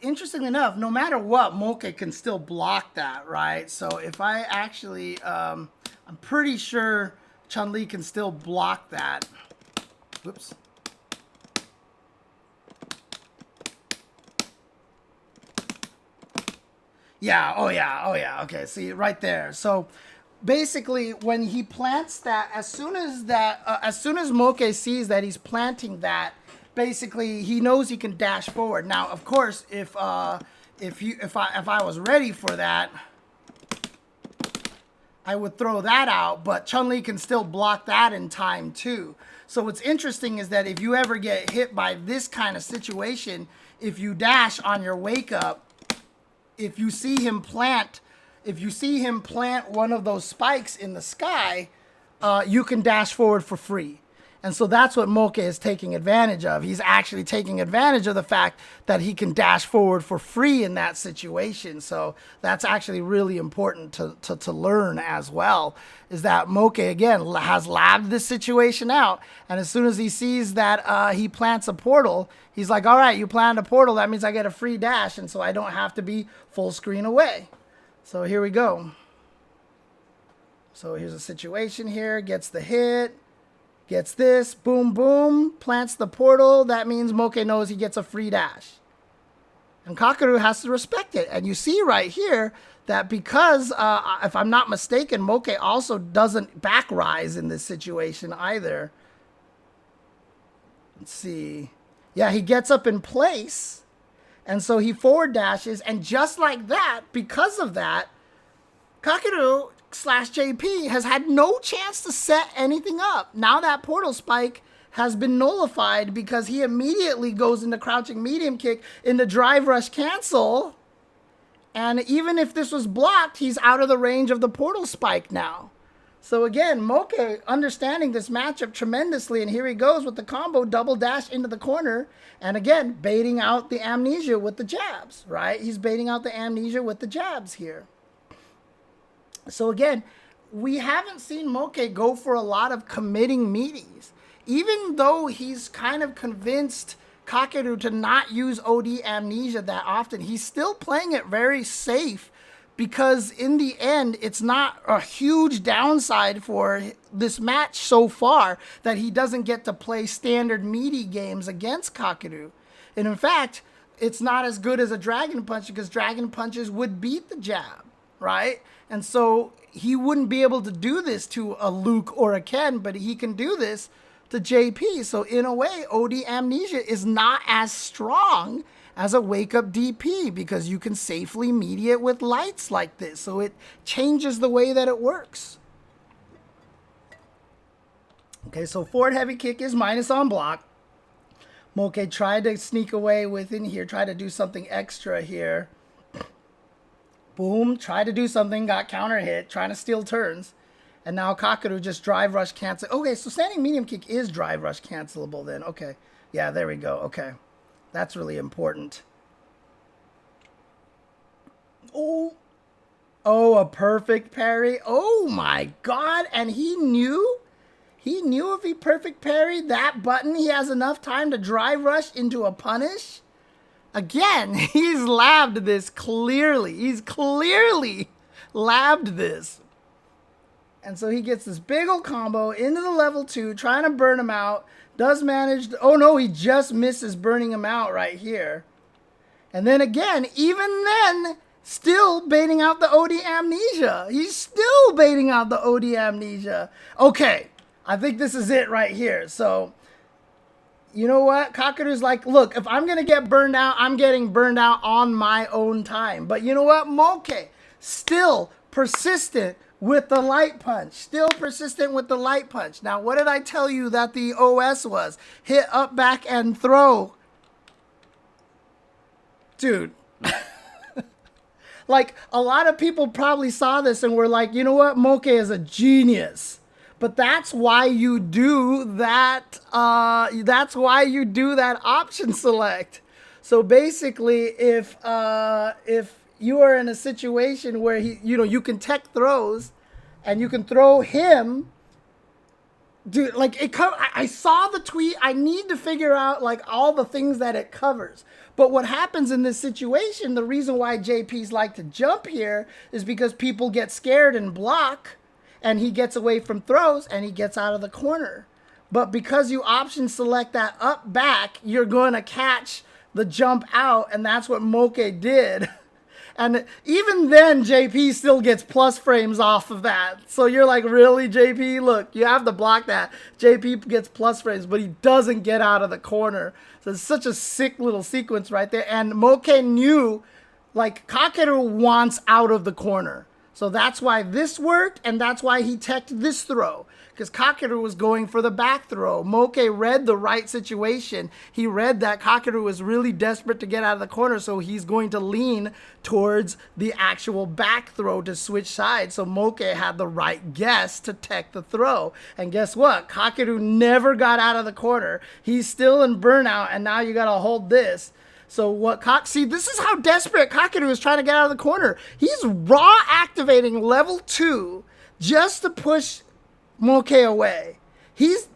Interestingly enough, no matter what, Moke can still block that, right? So if I actually, I'm pretty sure Chun-Li can still block that. Whoops. Yeah, oh yeah, okay, see, right there. So basically, when he plants that, as soon as Moke sees that he's planting that, basically he knows he can dash forward. Now, of course, if I was ready for that, I would throw that out, but Chun-Li can still block that in time too. So what's interesting is that if you ever get hit by this kind of situation, if you dash on your wake up, if you see him plant one of those spikes in the sky, you can dash forward for free. And so that's what Moke is taking advantage of. He's actually taking advantage of the fact that he can dash forward for free in that situation. So that's actually really important to learn as well, is that Moke, again, has labbed this situation out. And as soon as he sees that he plants a portal, he's like, all right, you planted a portal. That means I get a free dash. And so I don't have to be full screen away. So here we go. So here's a situation here, gets the hit. Gets this, boom, boom, plants the portal. That means Moke knows he gets a free dash. And Kakeru has to respect it. And you see right here that because, if I'm not mistaken, Moke also doesn't back rise in this situation either. Let's see. Yeah, he gets up in place. And so he forward dashes. And just like that, because of that, Kakeru / JP has had no chance to set anything up. Now that portal spike has been nullified because he immediately goes into crouching medium kick into drive rush cancel. And even if this was blocked, he's out of the range of the portal spike now. So again, Moke understanding this matchup tremendously. And here he goes with the combo double dash into the corner. And again, baiting out the amnesia with the jabs, right? He's baiting out the amnesia with the jabs here. So again, we haven't seen Moke go for a lot of committing meaties. Even though he's kind of convinced Kakeru to not use OD amnesia that often, he's still playing it very safe because in the end, it's not a huge downside for this match so far that he doesn't get to play standard meaty games against Kakeru. And in fact, it's not as good as a Dragon Punch because Dragon Punches would beat the jab, right? And so he wouldn't be able to do this to a Luke or a Ken, but he can do this to JP. So in a way, OD Amnesia is not as strong as a wake-up DP because you can safely mediate with lights like this. So it changes the way that it works. Okay, so forward heavy kick is minus on block. Moke tried to sneak away within here, try to do something extra here. Boom, tried to do something, got counter hit, trying to steal turns. And now Kakeru just drive rush cancel. Okay, so standing medium kick is drive rush cancelable then. Okay, yeah, there we go. Okay, that's really important. Oh, a perfect parry. Oh my God, and he knew if he perfect parried that button, he has enough time to drive rush into a punish. Again, he's labbed this clearly. He's clearly labbed this. And so he gets this big old combo into the level 2, trying to burn him out. Does manage to, oh no, he just misses burning him out right here. And then again, even then, still baiting out the OD Amnesia. He's still baiting out the OD Amnesia. Okay, I think this is it right here. So, you know what? Kakeru's like, look, if I'm going to get burned out, I'm getting burned out on my own time. But you know what? Moke, still persistent with the light punch. Still persistent with the light punch. Now, what did I tell you that the OS was? Hit up, back, and throw. Dude. Like, a lot of people probably saw this and were like, you know what? Moke is a genius. But that's why you do that. That's why you do that option select. So basically, if you are in a situation where you can tech throws, and you can throw him, dude. Like I saw the tweet. I need to figure out like all the things that it covers. But what happens in this situation? The reason why JP's like to jump here is because people get scared and block. And he gets away from throws, and he gets out of the corner. But because you option select that up back, you're going to catch the jump out, and that's what Moke did. And even then, JP still gets plus frames off of that. So you're like, really, JP? Look, you have to block that. JP gets plus frames, but he doesn't get out of the corner. So it's such a sick little sequence right there. And Moke knew, like, Kakeru wants out of the corner. So that's why this worked, and that's why he teched this throw. because Kakeru was going for the back throw. Moke read the right situation. He read that Kakeru was really desperate to get out of the corner, so he's going to lean towards the actual back throw to switch sides. So Moke had the right guess to tech the throw. And guess what? Kakeru never got out of the corner. He's still in burnout, and now you got to hold this. So see, this is how desperate Kakeru is trying to get out of the corner. He's raw activating level 2 just to push Moke away.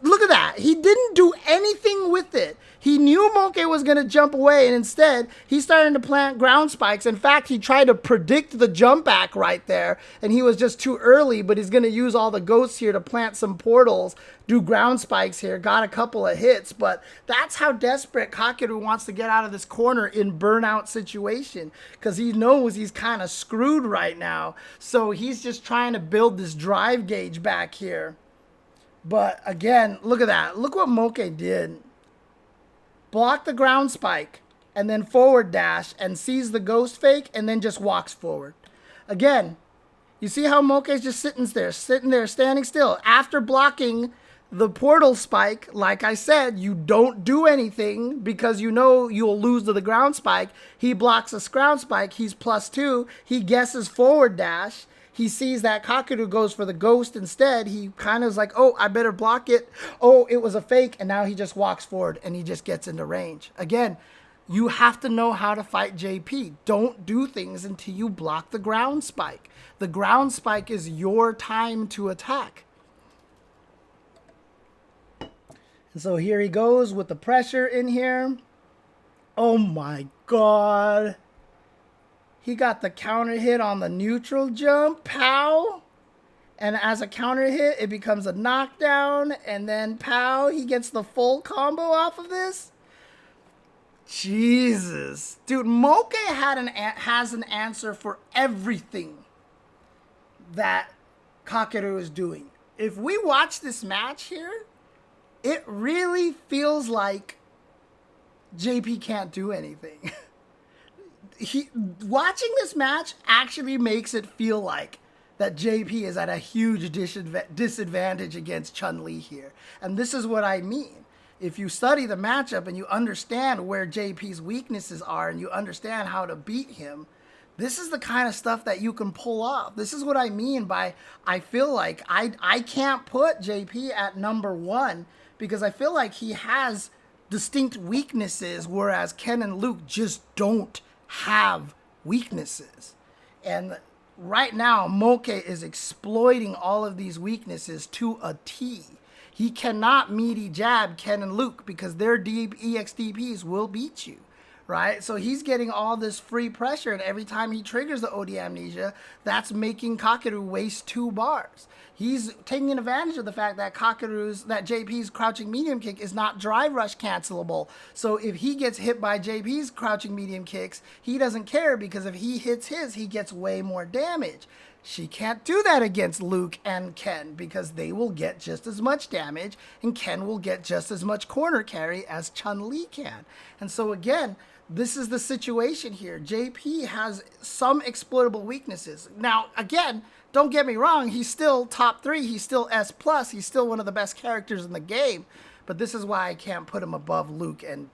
Look at that. He didn't do anything with it. He knew Moke was going to jump away, and instead, he's starting to plant ground spikes. In fact, he tried to predict the jump back right there, and he was just too early, but he's going to use all the ghosts here to plant some portals, do ground spikes here, got a couple of hits, but that's how desperate Kakeru wants to get out of this corner in burnout situation, because he knows he's kind of screwed right now. So he's just trying to build this drive gauge back here. But again, look at that. Look what Moke did. Block the ground spike and then forward dash and sees the ghost fake and then just walks forward. Again, you see how Moke is just sitting there, standing still. After blocking the portal spike, like I said, you don't do anything because you know you'll lose to the ground spike. He blocks a ground spike. He's +2. He guesses forward dash. He sees that Kakeru goes for the ghost instead. He kind of is like, oh, I better block it. Oh, it was a fake. And now he just walks forward and he just gets into range. Again, you have to know how to fight JP. Don't do things until you block the ground spike. The ground spike is your time to attack. And so here he goes with the pressure in here. Oh my God. He got the counter hit on the neutral jump, pow. And as a counter hit, it becomes a knockdown. And then pow, he gets the full combo off of this. Jesus. Dude, Moke has an answer for everything that Kakeru is doing. If we watch this match here, it really feels like JP can't do anything. Watching this match actually makes it feel like that JP is at a huge disadvantage against Chun-Li here. And this is what I mean. If you study the matchup and you understand where JP's weaknesses are and you understand how to beat him, this is the kind of stuff that you can pull off. This is what I mean by I feel like I can't put JP at number 1 because I feel like he has distinct weaknesses, whereas Ken and Luke just don't have weaknesses. And right now, Moke is exploiting all of these weaknesses to a T. He cannot meaty jab Ken and Luke because their EXDPs will beat you, right? So he's getting all this free pressure, and every time he triggers the OD Amnesia, that's making Kakeru waste 2 bars. He's taking advantage of the fact that JP's crouching medium kick is not drive rush cancelable. So if he gets hit by JP's crouching medium kicks, he doesn't care because if he hits his, he gets way more damage. She can't do that against Luke and Ken because they will get just as much damage and Ken will get just as much corner carry as Chun-Li can. And so again, this is the situation here. JP has some exploitable weaknesses. Now, again, don't get me wrong, he's still top 3, he's still S+, he's still one of the best characters in the game, but this is why I can't put him above Luke and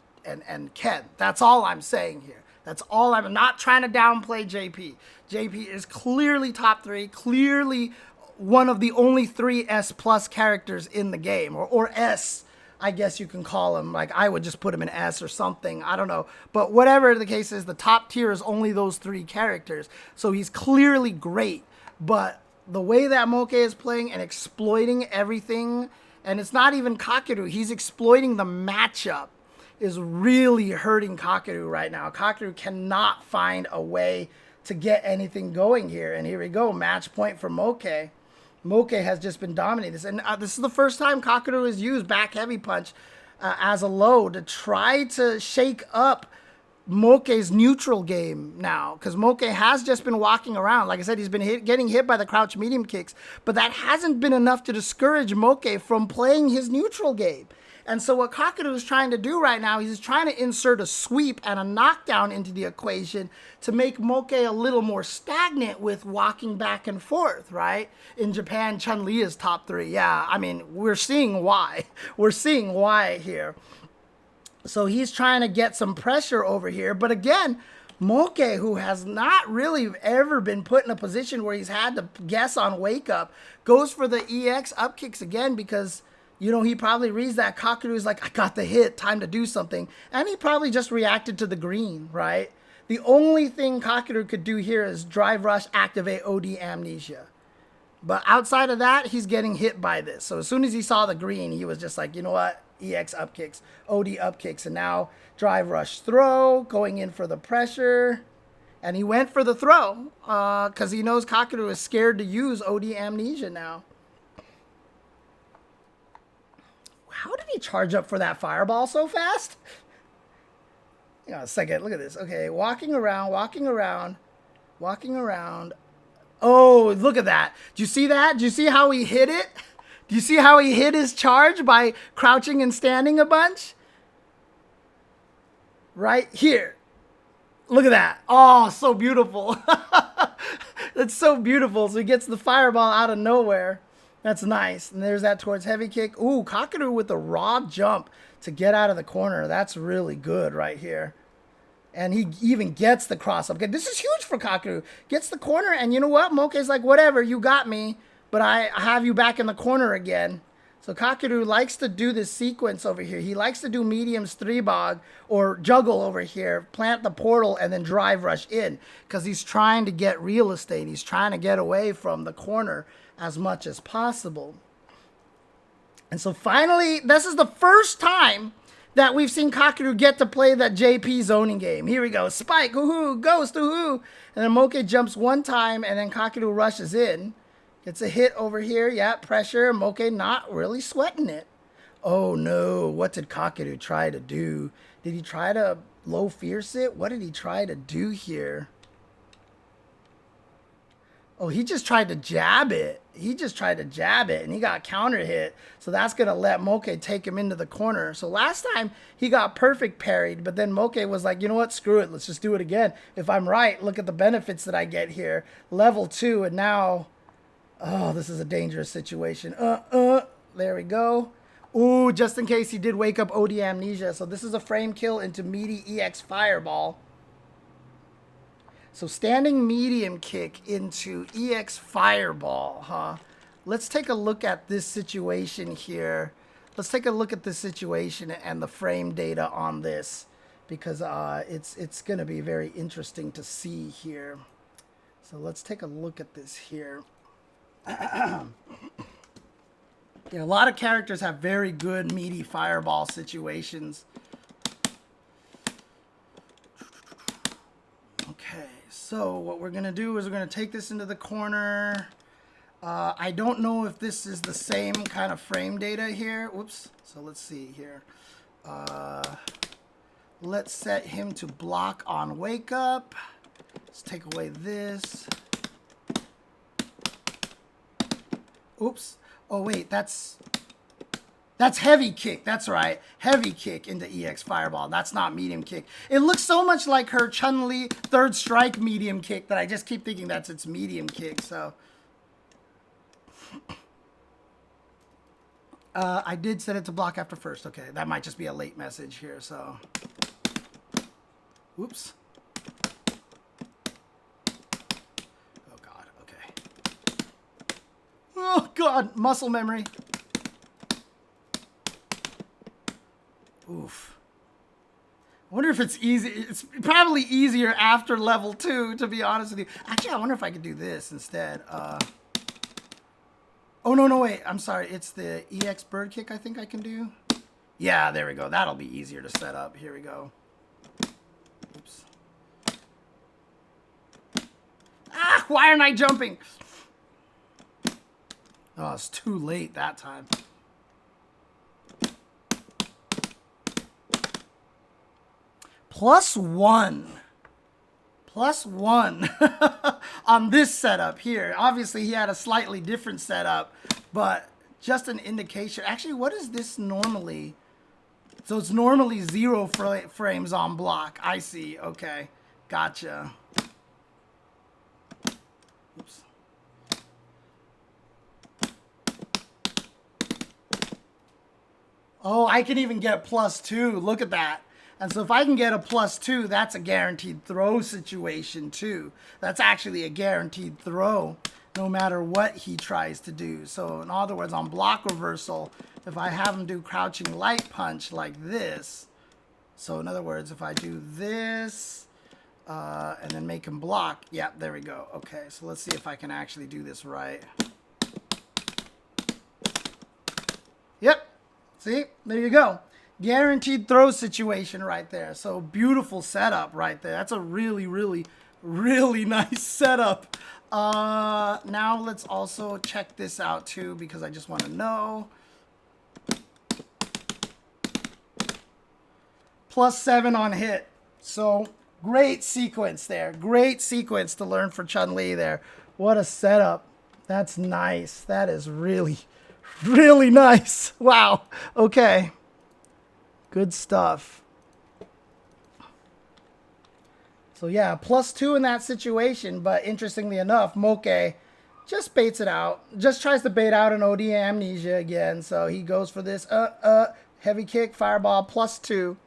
Ken. That's all I'm saying here. That's all. I'm not trying to downplay JP. JP is clearly top 3, clearly one of the only 3 S+ characters in the game, or S, I guess you can call him. Like, I would just put him in S or something. I don't know. But whatever the case is, the top tier is only those 3 characters. So he's clearly great. But the way that Moke is playing and exploiting everything, and it's not even Kakeru, he's exploiting the matchup, is really hurting Kakeru right now. Kakeru cannot find a way to get anything going here. And here we go, match point for Moke. Moke has just been dominating this. And this is the first time Kakeru has used back heavy punch as a low to try to shake up Moke's neutral game now, because Moke has just been walking around. Like I said, he's been getting hit by the crouch medium kicks, but that hasn't been enough to discourage Moke from playing his neutral game. And so what Kakeru is trying to do right now, he's trying to insert a sweep and a knockdown into the equation to make Moke a little more stagnant with walking back and forth, right? In Japan, Chun-Li is top 3. Yeah, I mean, we're seeing why. We're seeing why here. So he's trying to get some pressure over here. But again, Moke, who has not really ever been put in a position where he's had to guess on wake up, goes for the EX up kicks again because, you know, he probably reads that Kakeru is like, I got the hit, time to do something. And he probably just reacted to the green, right? The only thing Kakeru could do here is drive rush, activate OD amnesia. But outside of that, he's getting hit by this. So as soon as he saw the green, he was just like, you know what? EX up kicks, OD up kicks, and now drive rush throw, going in for the pressure. And he went for the throw because he knows Kakeru is scared to use OD amnesia now. How did he charge up for that fireball so fast? Hang on a second, look at this. Okay, walking around. Oh, look at that. Do you see that? Do you see how he hit it? Do you see how he hit his charge by crouching and standing a bunch? Right here. Look at that. Oh, so beautiful. That's so beautiful. So he gets the fireball out of nowhere. That's nice. And there's that towards heavy kick. Ooh, Kakeru with the raw jump to get out of the corner. That's really good right here. And he even gets the cross up. Okay, this is huge for Kakeru. Gets the corner, and you know what? Moke's like, whatever, you got me. But I have you back in the corner again. So Kakeru likes to do this sequence over here. He likes to do mediums 3-bog or juggle over here, plant the portal, and then drive rush in. Because he's trying to get real estate. He's trying to get away from the corner as much as possible. And so finally, this is the first time that we've seen Kakeru get to play that JP zoning game. Here we go. Spike, woohoo, ghost, woohoo. And then Moke jumps one time, and then Kakeru rushes in. Gets a hit over here. Yeah, pressure. Moke not really sweating it. Oh, no. What did Kakeru try to do? Did he try to low fierce it? What did he try to do here? Oh, he just tried to jab it. He just tried to jab it, and he got counter hit. So that's going to let Moke take him into the corner. So last time, he got perfect parried, but then Moke was like, you know what? Screw it. Let's just do it again. If I'm right, look at the benefits that I get here. Level 2, and now... Oh, this is a dangerous situation. There we go. Ooh, just in case he did wake up OD amnesia. So this is a frame kill into meaty EX fireball. So standing medium kick into EX fireball, huh? Let's take a look at this situation here. Let's take a look at this situation and the frame data on this. Because it's going to be very interesting to see here. So let's take a look at this here. Yeah, a lot of characters have very good meaty fireball situations. Okay, so what we're gonna do is we're gonna take this into the corner. I don't know if this is the same kind of frame data here. Whoops. So let's see here. Let's set him to block on wake up. Let's take away this. Oops. Oh, wait, that's heavy kick. That's right. Heavy kick into EX Fireball. That's not medium kick. It looks so much like her Chun-Li third strike medium kick that I just keep thinking that's its medium kick. So I did set it to block after first. Okay, that might just be a late message here. So, oops. Oh, God, muscle memory. Oof. I wonder if it's easy. It's probably easier after level 2, to be honest with you. Actually, I wonder if I could do this instead. Oh, no, wait. I'm sorry. It's the EX bird kick I think I can do. Yeah, there we go. That'll be easier to set up. Here we go. Oops. Ah, why aren't I jumping? Oh, it's too late that time. +1. +1 on this setup here. Obviously, he had a slightly different setup, but just an indication. Actually, what is this normally? So it's normally 0 frames on block. I see. Okay. Gotcha. Oops. Oh, I can even get +2. Look at that. And so if I can get a +2, that's a guaranteed throw situation too. That's actually a guaranteed throw no matter what he tries to do. So in other words, on block reversal, if I have him do crouching light punch like this, so in other words, if I do this and then make him block, yeah, there we go. Okay, so let's see if I can actually do this right. Yep, see, there you go. Guaranteed throw situation right there. So beautiful setup right there. That's a really, really, really nice setup. Now let's also check this out too, because I just want to know. +7 on hit. So great sequence there. Great sequence to learn for Chun-Li there. What a setup. That's nice. That is really, really nice. Wow. Okay. Good stuff. So yeah, +2 in that situation, but interestingly enough, Moke just baits it out. Just tries to bait out an OD amnesia again. So he goes for this heavy kick, fireball, +2.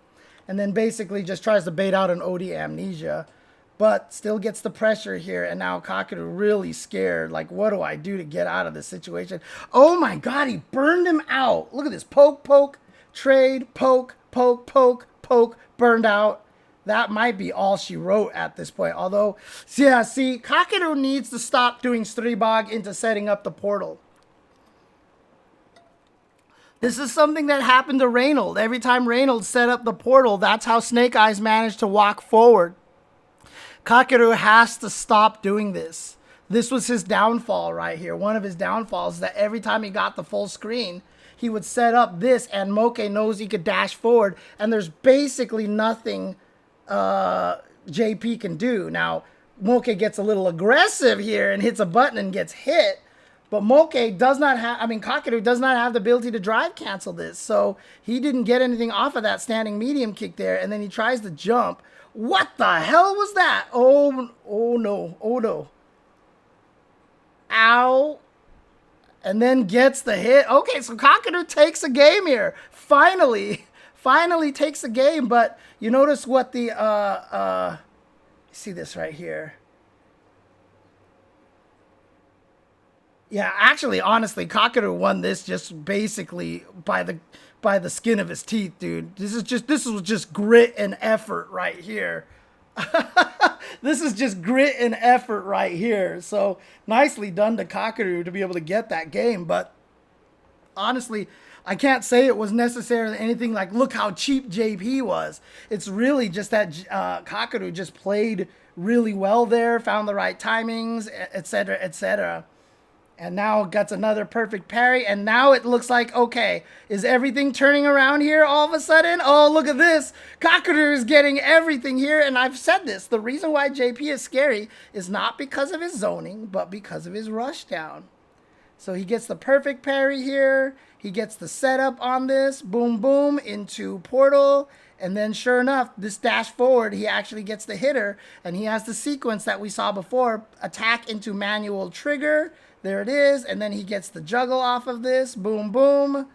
And then basically just tries to bait out an OD amnesia. But still gets the pressure here. And now Kakeru really scared. Like, what do I do to get out of this situation? Oh my god, he burned him out. Look at this. Poke, poke, trade, poke, poke, poke, poke, burned out. That might be all she wrote at this point. Although, yeah, see, Kakeru needs to stop doing Stribog into setting up the portal. This is something that happened to Reynolds. Every time Reynolds set up the portal, that's how Snake Eyes managed to walk forward. Kakeru has to stop doing this. This was his downfall right here. One of his downfalls is that every time he got the full screen, he would set up this, and Moke knows he could dash forward, and there's basically nothing JP can do. Now, Moke gets a little aggressive here and hits a button and gets hit, but Moke does not have, Kakeru does not have the ability to drive cancel this, so he didn't get anything off of that standing medium kick there, and then he tries to jump. What the hell was that? Oh no, oh no. Ow. And then gets the hit. Okay, so Kakeru takes a game here. Finally takes a game, but you notice what the, see this right here. Yeah, actually, honestly, Kakeru won this just basically by the skin of his teeth, dude. This was just grit and effort right here. This is just grit and effort right here. So nicely done to Kakeru to be able to get that game. But honestly, I can't say it was necessarily anything like, look how cheap JP was. It's really just that Kakeru just played really well there, found the right timings, etc., etc. And now gets another perfect parry. And now it looks like, okay, is everything turning around here all of a sudden? Oh, look at this. Kakeru is getting everything here. And I've said this. The reason why JP is scary is not because of his zoning, but because of his rush down. So he gets the perfect parry here. He gets the setup on this. Boom, boom, into portal. And then sure enough, this dash forward, he actually gets the hitter. And he has the sequence that we saw before. Attack into manual trigger. There it is. And then he gets the juggle off of this. Boom, boom.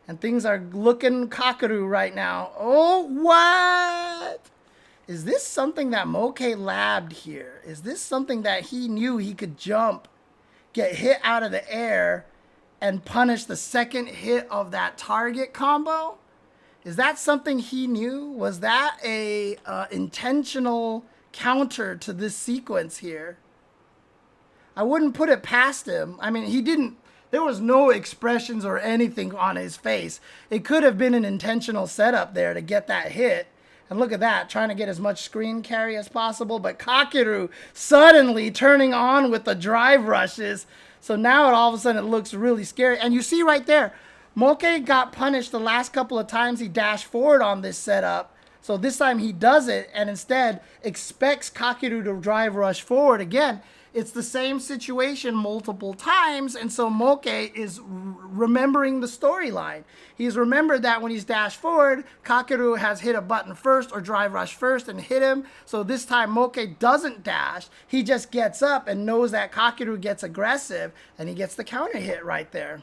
And things are looking Kakeru right now. Oh, what? Is this something that Moke labbed here? Is this something that he knew he could jump, get hit out of the air, and punish the second hit of that target combo? Is that something he knew? Was that a intentional counter to this sequence here? I wouldn't put it past him. I mean, he didn't, there was no expressions or anything on his face. It could have been an intentional setup there to get that hit. And look at that, trying to get as much screen carry as possible. But Kakeru suddenly turning on with the drive rushes. So now all of a sudden it looks really scary. And you see right there, Moke got punished the last couple of times he dashed forward on this setup. So this time he does it and instead expects Kakeru to drive rush forward again. It's the same situation multiple times, and so Moke is remembering the storyline. He's remembered that when he's dashed forward, Kakeru has hit a button first or drive rush first and hit him. So this time Moke doesn't dash. He just gets up and knows that Kakeru gets aggressive, and he gets the counter hit right there.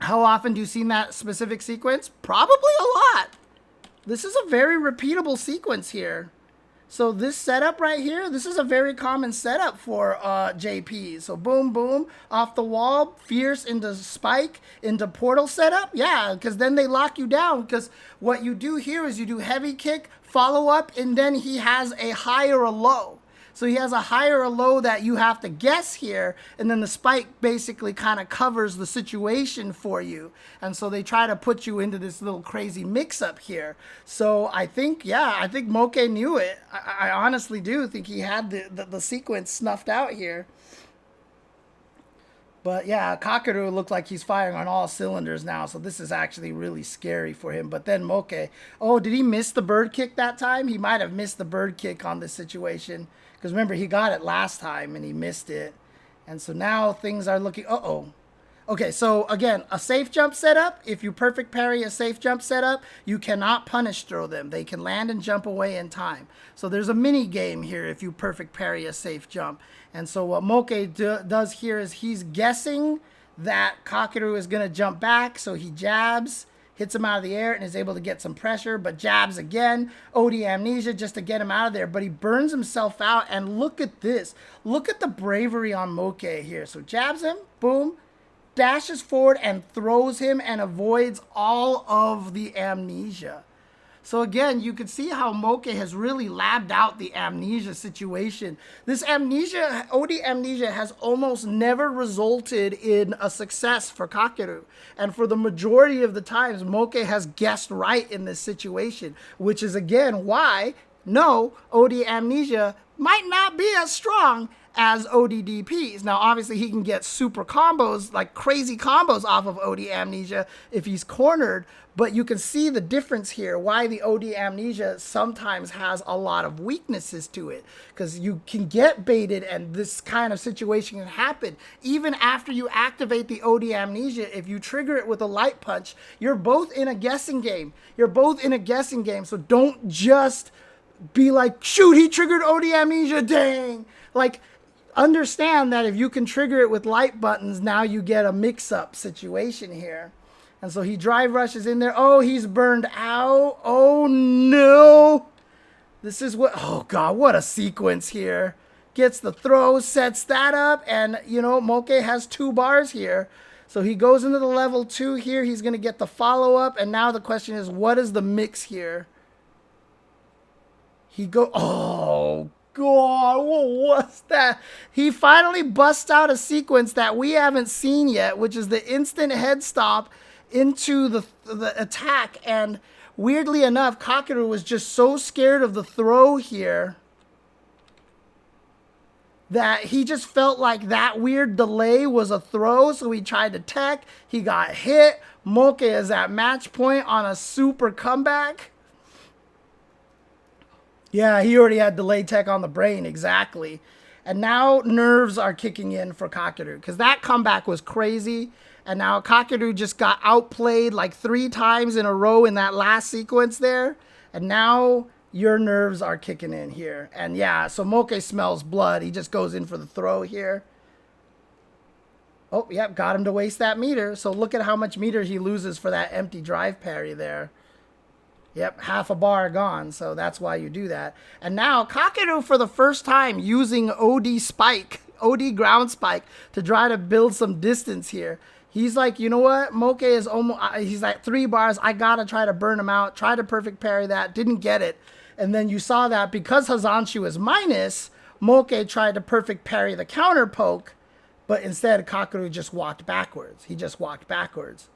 How often do you see that specific sequence? Probably a lot. This is a very repeatable sequence here. So this setup right here, this is a very common setup for JP. So boom, boom, off the wall, fierce into spike, into portal setup. Yeah, because then they lock you down. Because what you do here is you do heavy kick, follow up, and then he has a high or a low. So he has a high or a low that you have to guess here, and then the spike basically kind of covers the situation for you. And so they try to put you into this little crazy mix-up here. So I think, yeah, I think Moke knew it. I honestly do think he had the sequence snuffed out here. But yeah, Kakeru looked like he's firing on all cylinders now, so this is actually really scary for him. But then Moke, oh, did he miss the bird kick that time? He might have missed the bird kick on this situation. Because remember, he got it last time and he missed it. And so now things are looking, uh-oh. Okay, so again, a safe jump setup. If you perfect parry a safe jump setup, you cannot punish throw them. They can land and jump away in time. So there's a mini game here if you perfect parry a safe jump. And so what Moke does here is he's guessing that Kakeru is going to jump back. So he jabs, hits him out of the air, and is able to get some pressure, but jabs again. OD amnesia just to get him out of there, but he burns himself out. And look at this. Look at the bravery on Moke here. So jabs him, boom, dashes forward and throws him and avoids all of the amnesia. So again, you can see how Moke has really labbed out the amnesia situation. This amnesia, OD amnesia, has almost never resulted in a success for Kakeru. And for the majority of the times, Moke has guessed right in this situation, which is again why, no, OD amnesia might not be as strong as ODDPs. Now, obviously, he can get super combos, like crazy combos off of OD Amnesia if he's cornered, but you can see the difference here, why the OD Amnesia sometimes has a lot of weaknesses to it, because you can get baited and this kind of situation can happen. Even after you activate the OD Amnesia, if you trigger it with a light punch, you're both in a guessing game. You're both in a guessing game, so don't just be like, shoot, he triggered OD Amnesia, dang. Like, understand that if you can trigger it with light buttons, now you get a mix-up situation here. And so he drive rushes in there. Oh, he's burned out. Oh, no. This is what, oh, God, what a sequence here. Gets the throw, sets that up, and, you know, Moke has 2 bars here. So he goes into the level 2 here. He's going to get the follow-up, and now the question is, what is the mix here? Oh, God, what was that? He finally busts out a sequence that we haven't seen yet, which is the instant head stomp into the attack. And weirdly enough, Kakeru was just so scared of the throw here that he just felt like that weird delay was a throw. So he tried to tech. He got hit. Moke is at match point on a super comeback. Yeah, he already had delay tech on the brain, exactly. And now nerves are kicking in for Kakeru, because that comeback was crazy. And now Kakeru just got outplayed like 3 times in a row in that last sequence there. And now your nerves are kicking in here. And yeah, so Moke smells blood. He just goes in for the throw here. Oh, yep, got him to waste that meter. So look at how much meter he loses for that empty drive parry there. Yep, half a bar gone, so that's why you do that. And now Kakeru, for the first time, using OD spike, OD ground spike, to try to build some distance here. He's like, you know what? Moke is almost, he's like 3 bars. I gotta try to burn him out. Try to perfect parry that. Didn't get it. And then you saw that because Hazanshu is minus, Moke tried to perfect parry the counter poke, but instead Kakeru just walked backwards. He just walked backwards.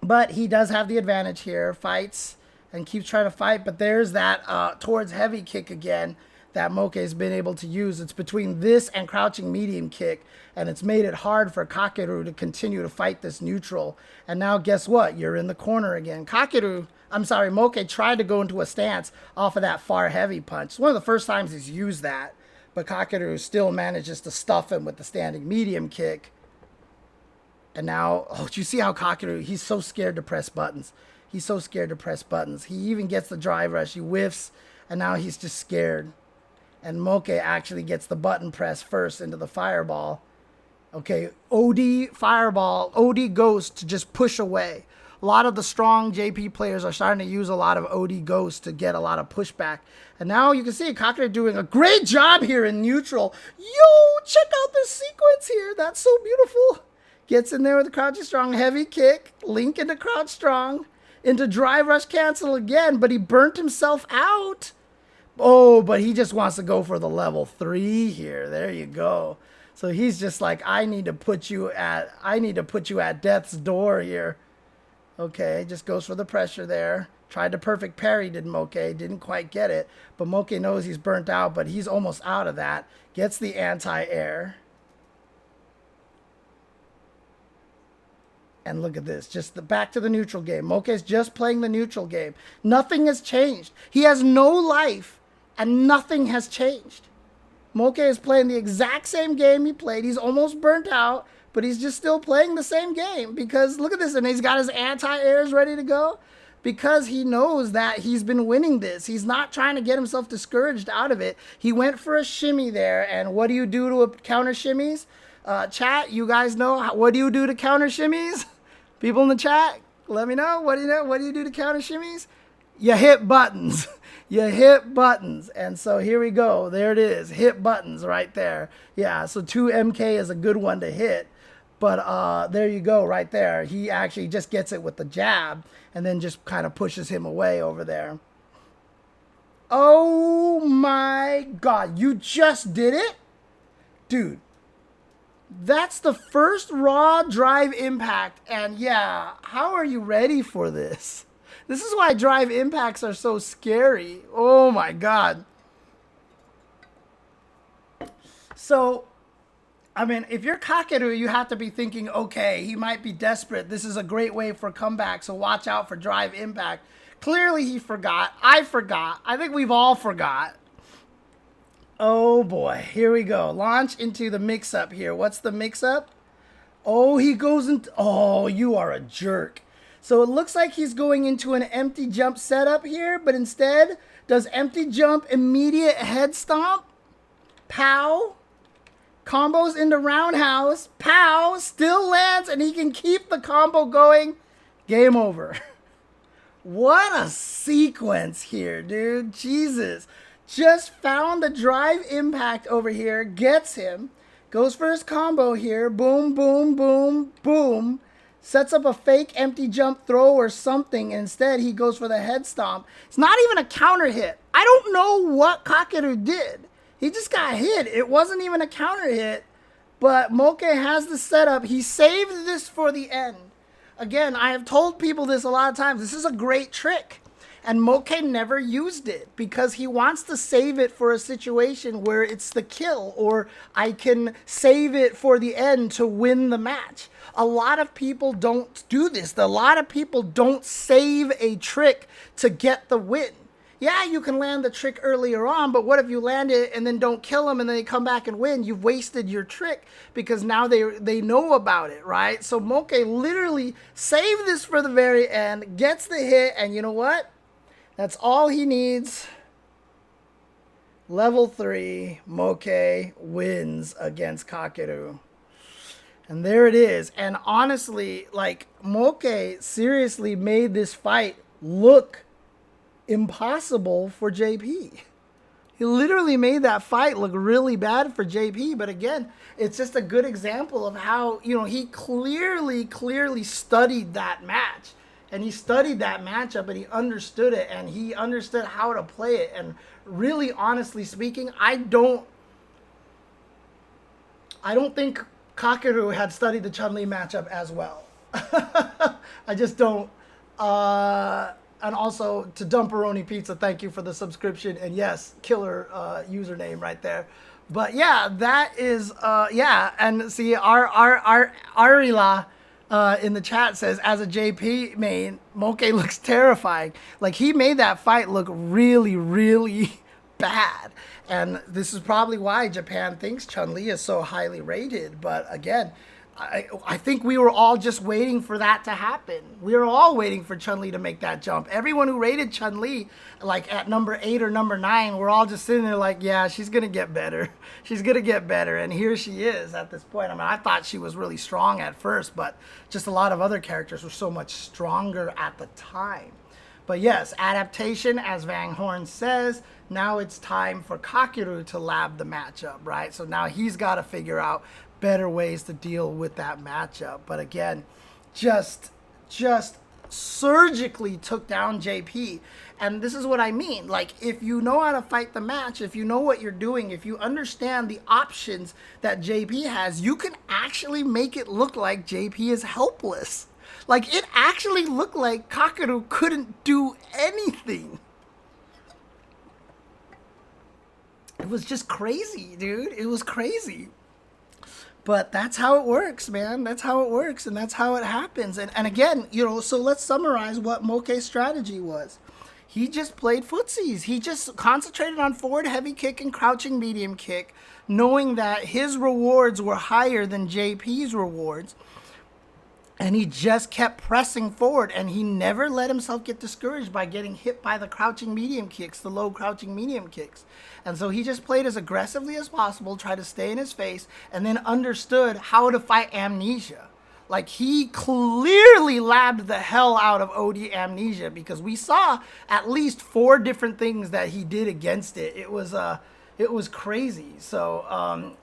But he does have the advantage here, fights and keeps trying to fight. But there's that towards heavy kick again that Moke has been able to use. It's between this and crouching medium kick, and it's made it hard for Kakeru to continue to fight this neutral. And now guess what? You're in the corner again. Moke tried to go into a stance off of that far heavy punch. It's one of the first times he's used that. but Kakeru still manages to stuff him with the standing medium kick. And now, oh, do you see how Kakeru, he's so scared to press buttons. He's so scared to press buttons. He even gets the drive rush. He whiffs, and now he's just scared. And Moke actually gets the button press first into the fireball. Okay, OD fireball, OD ghost to just push away. A lot of the strong JP players are starting to use a lot of OD ghost to get a lot of pushback. And now you can see Kakeru doing a great job here in neutral. Yo, check out this sequence here. That's so beautiful. Gets in there with the crouching strong, heavy kick, link into crouch strong, into drive rush cancel again, but he burnt himself out. Oh, but he just wants to go for the level 3 here. There you go. So he's just like, I need to put you at death's door here. Okay, just goes for the pressure there. Tried to perfect parry, did Moke, didn't quite get it. But Moke knows he's burnt out, but he's almost out of that. Gets the anti-air. And look at this, just back to the neutral game. Moke is just playing the neutral game. Nothing has changed. He has no life, and nothing has changed. Moke is playing the exact same game he played. He's almost burnt out, but he's just still playing the same game. Because look at this, and he's got his anti-airs ready to go. Because he knows that he's been winning this. He's not trying to get himself discouraged out of it. He went for a shimmy there, and what do you do to a counter shimmies? Chat, you guys know, what do you do to counter shimmies? People in the chat, let me know. What do you do to counter shimmies? You hit buttons. You hit buttons. And so here we go. There it is. Hit buttons right there. Yeah, so 2MK is a good one to hit. But there you go right there. He actually just gets it with the jab and then just kind of pushes him away over there. Oh my God. You just did it? Dude. That's the first raw drive impact, and yeah, how are you ready for this? This is why drive impacts are so scary. Oh my God. So, I mean, if you're Kakeru, you have to be thinking, okay, he might be desperate. This is a great way for a comeback, so watch out for drive impact. Clearly he forgot. I forgot. I think we've all forgot. Oh boy, here we go. Launch into the mix-up here. What's the mix-up? Oh, he goes into... Oh, you are a jerk. So it looks like he's going into an empty jump setup here, but instead does empty jump, immediate head stomp, pow, combos into roundhouse, pow, still lands, and he can keep the combo going. Game over. What a sequence here, dude. Jesus. Just found the drive impact over here, gets him, goes for his combo here, boom, boom, boom, boom, sets up a fake empty jump throw or something, and instead he goes for the head stomp. It's not even a counter hit. I don't know what Kakeru did. He just got hit. It wasn't even a counter hit, but Moke has the setup. He saved this for the end. Again, I have told people this a lot of times. This is a great trick. And Moke never used it because he wants to save it for a situation where it's the kill, or I can save it for the end to win the match. A lot of people don't do this. A lot of people don't save a trick to get the win. Yeah, you can land the trick earlier on, but what if you land it and then don't kill them and then they come back and win? You've wasted your trick because now they know about it, right? So Moke literally saved this for the very end, gets the hit, and you know what? That's all he needs. Level 3, Moke wins against Kakeru. And there it is. And honestly, like, Moke seriously made this fight look impossible for JP. He literally made that fight look really bad for JP. But again, it's just a good example of how, you know, he clearly studied that match. And he studied that matchup and he understood it and he understood how to play it. And really, honestly speaking, I don't think Kakeru had studied the Chun-Li matchup as well. I just don't. And also to Dumperoni Pizza, thank you for the subscription. And yes, killer username right there. But yeah, that is, yeah. And see, Arila in the chat says, as a JP main, Moke looks terrifying. Like, he made that fight look really bad. And this is probably why Japan thinks Chun-Li is so highly rated. But again, I think we were all just waiting for that to happen. We were all waiting for Chun-Li to make that jump. Everyone who rated Chun-Li like at number 8 or number 9, we're all just sitting there like, yeah, she's going to get better. She's going to get better. And here she is at this point. I mean, I thought she was really strong at first, but just a lot of other characters were so much stronger at the time. But yes, adaptation, as Van Horn says, now it's time for Kakeru to lab the matchup, right? So now he's got to figure out better ways to deal with that matchup. But again, just surgically took down JP. And this is what I mean. Like, if you know how to fight the match, if you know what you're doing, if you understand the options that JP has, you can actually make it look like JP is helpless. Like, it actually looked like Kakeru couldn't do anything. It was just crazy, dude. It was crazy. But that's how it works, man. That's how it works, and that's how it happens. And again, you know, so let's summarize what Moke's strategy was. He just played footsies. He just concentrated on forward heavy kick and crouching medium kick, knowing that his rewards were higher than JP's rewards. And he just kept pressing forward, and he never let himself get discouraged by getting hit by the crouching medium kicks, the low crouching medium kicks. And so he just played as aggressively as possible, tried to stay in his face, and then understood how to fight amnesia. Like, he clearly labbed the hell out of OD amnesia, because we saw at least 4 different things that he did against it. It was crazy. So,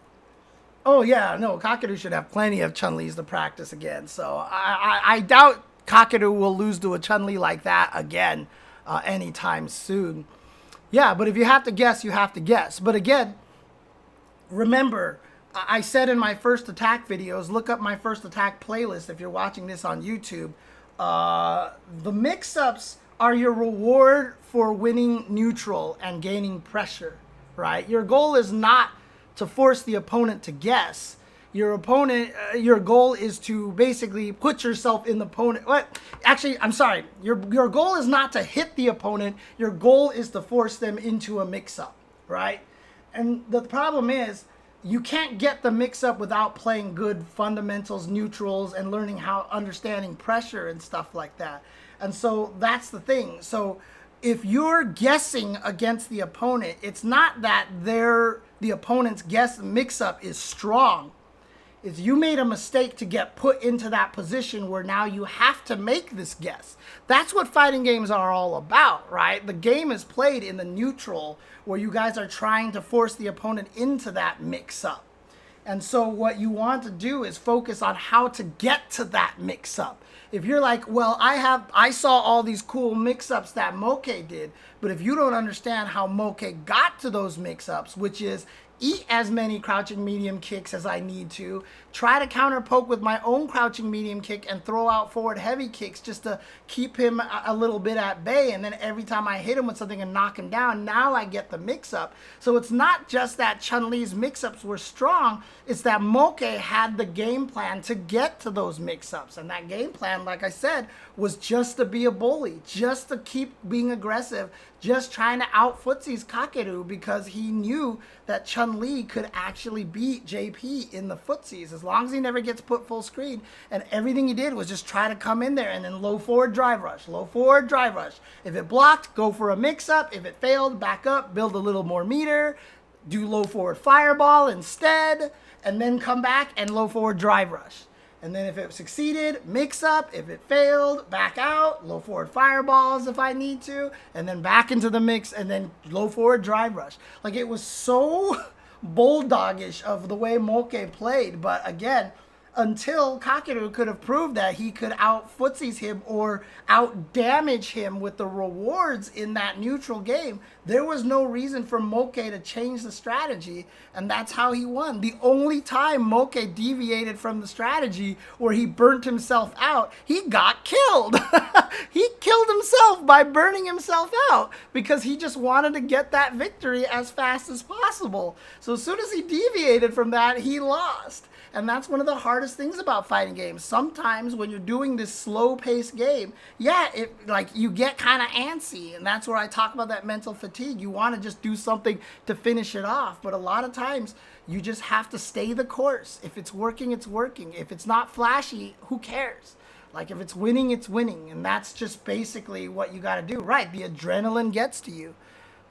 oh, yeah, no, Kakeru should have plenty of Chun-Li's to practice again. So I doubt Kakeru will lose to a Chun-Li like that again anytime soon. Yeah, but if you have to guess, you have to guess. But again, remember, I said in my first attack videos, look up my first attack playlist if you're watching this on YouTube. The mix-ups are your reward for winning neutral and gaining pressure, right? Your goal is not to force the opponent to guess. Your goal is to basically put yourself in the opponent. What? Actually, I'm sorry. Your goal is not to hit the opponent. Your goal is to force them into a mix-up, right? And the problem is, you can't get the mix-up without playing good fundamentals, neutrals, and learning how understanding pressure and stuff like that. And so that's the thing. So if you're guessing against the opponent, it's not that the opponent's guess mix-up is strong. It's you made a mistake to get put into that position where now you have to make this guess. That's what fighting games are all about, right? The game is played in the neutral where you guys are trying to force the opponent into that mix-up. And so what you want to do is focus on how to get to that mix-up. If you're like, well, I saw all these cool mix-ups that Moke did, but if you don't understand how Moke got to those mix-ups, which is eat as many crouching medium kicks as I need to, try to counter poke with my own crouching medium kick and throw out forward heavy kicks just to keep him a little bit at bay, and then every time I hit him with something and knock him down, now I get the mix-up. So it's not just that Chun-Li's mix-ups were strong, it's that Moke had the game plan to get to those mix-ups, and that game plan, like I said, was just to be a bully, just to keep being aggressive, just trying to out-footsies Kakeru, because he knew that Chun-Li could actually beat JP in the footsies as long as he never gets put full screen. And everything he did was just try to come in there and then low forward drive rush, low forward drive rush. If it blocked, go for a mix-up. If it failed, back up, build a little more meter, do low forward fireball instead, and then come back and low forward drive rush. And then if it succeeded, mix up. If it failed, back out, low forward fireballs if I need to, and then back into the mix, and then low forward drive rush. Like, it was so bulldogish of the way Moke played. But again, until Kakeru could have proved that he could out-footsies him or out-damage him with the rewards in that neutral game, there was no reason for Moke to change the strategy, and that's how he won. The only time Moke deviated from the strategy where he burnt himself out, he got killed. He killed himself by burning himself out because he just wanted to get that victory as fast as possible. So as soon as he deviated from that, he lost. And that's one of the hardest things about fighting games. Sometimes when you're doing this slow-paced game, yeah, you get kind of antsy, and that's where I talk about that mental fatigue. You want to just do something to finish it off, but a lot of times you just have to stay the course. If it's working, it's working. If it's not flashy, who cares? Like, if it's winning, it's winning. And that's just basically what you got to do. Right, the adrenaline gets to you.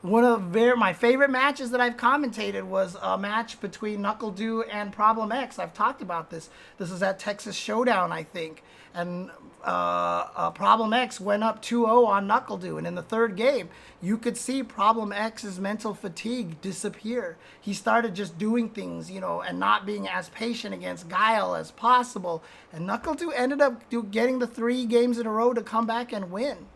One of my favorite matches that I've commentated was a match between NuckleDu and Problem X. I've talked about this. This is at Texas Showdown, I think. And Problem X went up 2-0 on NuckleDu. And in the third game, you could see Problem X's mental fatigue disappear. He started just doing things, and not being as patient against Guile as possible. And NuckleDu ended up getting the 3 games in a row to come back and win.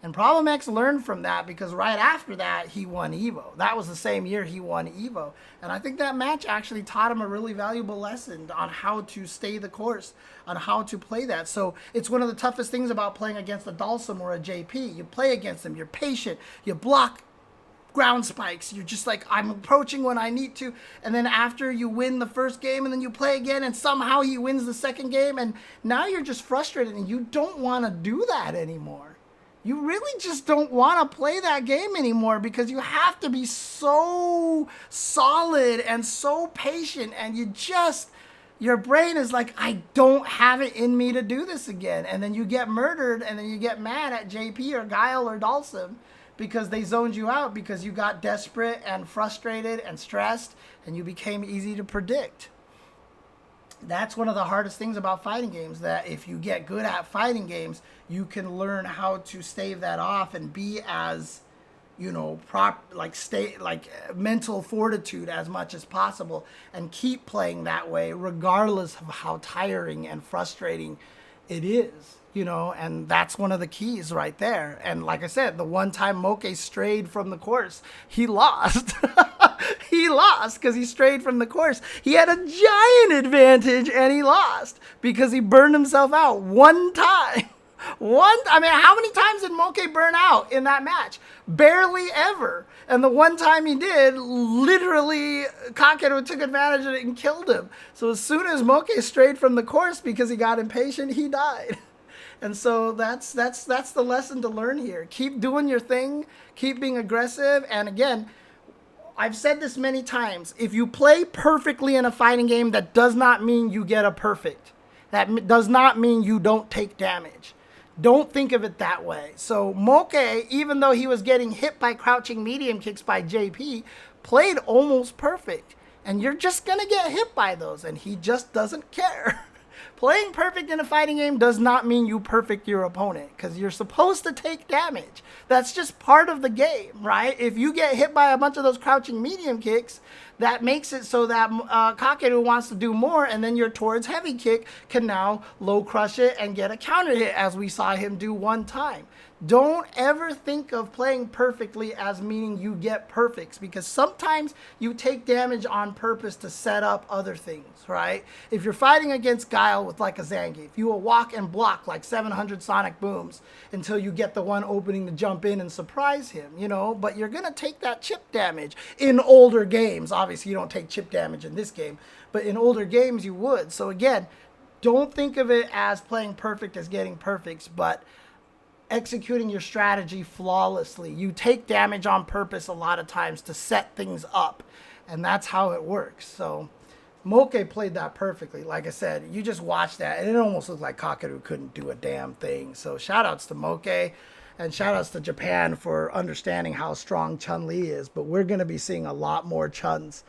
And Problem X learned from that, because right after that, he won EVO. That was the same year he won EVO. And I think that match actually taught him a really valuable lesson on how to stay the course, on how to play that. So it's one of the toughest things about playing against a Dalsum or a JP. You play against them, you're patient, you block ground spikes, you're just like, I'm approaching when I need to. And then after you win the first game, and then you play again, and somehow he wins the second game, and now you're just frustrated, and you don't want to do that anymore. You really just don't want to play that game anymore, because you have to be so solid and so patient, and your brain is like, I don't have it in me to do this again. And then you get murdered, and then you get mad at JP or Guile or Dalsum because they zoned you out, because you got desperate and frustrated and stressed, and you became easy to predict. That's one of the hardest things about fighting games, that if you get good at fighting games, you can learn how to stave that off and be as, mental fortitude as much as possible, and keep playing that way regardless of how tiring and frustrating it is. And that's one of the keys right there. And like I said, the one time Moke strayed from the course, he lost. He lost because he strayed from the course. He had a giant advantage, and he lost because he burned himself out one time. How many times did Moke burn out in that match? Barely ever. And the one time he did, literally, Kakeru took advantage of it and killed him. So as soon as Moke strayed from the course because he got impatient, he died. And so that's the lesson to learn here. Keep doing your thing. Keep being aggressive. And again, I've said this many times. If you play perfectly in a fighting game, that does not mean you get a perfect. That does not mean you don't take damage. Don't think of it that way. So Moke, even though he was getting hit by crouching medium kicks by JP, played almost perfect. And you're just going to get hit by those, and he just doesn't care. Playing perfect in a fighting game does not mean you perfect your opponent, because you're supposed to take damage. That's just part of the game, right? If you get hit by a bunch of those crouching medium kicks, that makes it so that Kakeru wants to do more, and then your towards heavy kick can now low crush it and get a counter hit, as we saw him do one time. Don't ever think of playing perfectly as meaning you get perfects, because sometimes you take damage on purpose to set up other things, right? If you're fighting against Guile with like a Zangief, you will walk and block like 700 sonic booms until you get the one opening to jump in and surprise him, but you're going to take that chip damage in older games. Obviously, you don't take chip damage in this game, but in older games you would. So again, don't think of it as playing perfect as getting perfects, but executing your strategy flawlessly. You take damage on purpose a lot of times to set things up, and that's how it works. So Moke played that perfectly. Like I said, you just watch that, and it almost looked like Kakeru couldn't do a damn thing. So shout outs to Moke, and shout outs to Japan for understanding how strong Chun-Li is. But we're going to be seeing a lot more Chuns.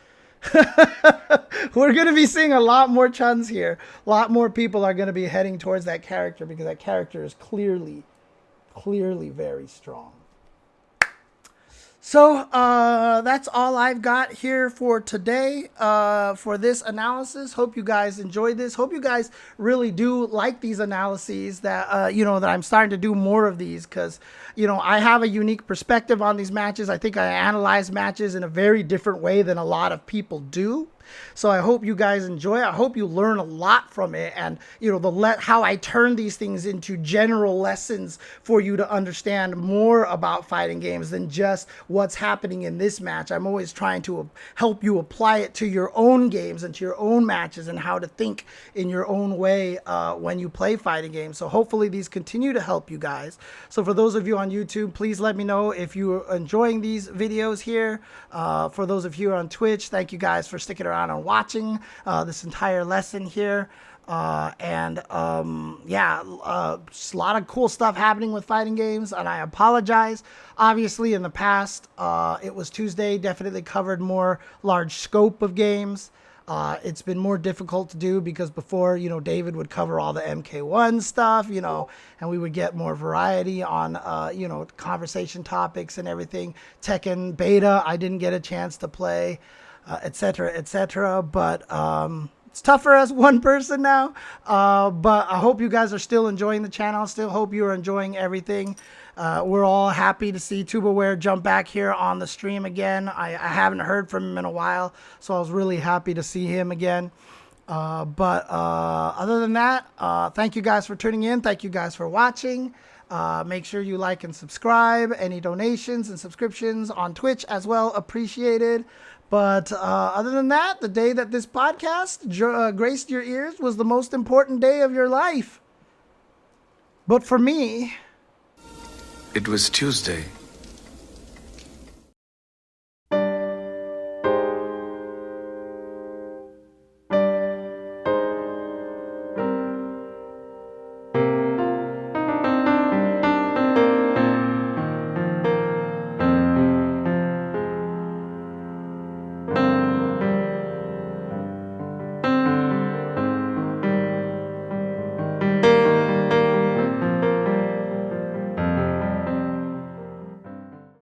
We're going to be seeing a lot more Chuns here. A lot more people are going to be heading towards that character, because that character is clearly very strong. So that's all I've got here for today for this analysis. Hope you guys enjoyed this. Hope you guys really do like these analyses, that that I'm starting to do more of these, because I have a unique perspective on these matches. I think I analyze matches in a very different way than a lot of people do. So I hope you guys enjoy. I hope you learn a lot from it, and how I turn these things into general lessons for you to understand more about fighting games than just what's happening in this match. I'm always trying to help you apply it to your own games and to your own matches and how to think in your own way when you play fighting games. So hopefully these continue to help you guys. So for those of you on YouTube, please let me know if you're enjoying these videos here. For those of you on Twitch, thank you guys for sticking around and watching this entire lesson here. Just a lot of cool stuff happening with fighting games, and I apologize. Obviously, in the past, it was Tuesday, definitely covered more large scope of games. It's been more difficult to do because before, David would cover all the MK1 stuff, and we would get more variety on, conversation topics and everything. Tekken Beta, I didn't get a chance to play, etc., etc. But it's tougher as one person now. But I hope you guys are still enjoying the channel. Still hope you're enjoying everything. We're all happy to see Tubaware jump back here on the stream again. I haven't heard from him in a while, so I was really happy to see him again. Other than that, thank you guys for tuning in. Thank you guys for watching. Make sure you like and subscribe. Any donations and subscriptions on Twitch as well, appreciated. But other than that, the day that this podcast graced your ears was the most important day of your life. But for me, it was Tuesday.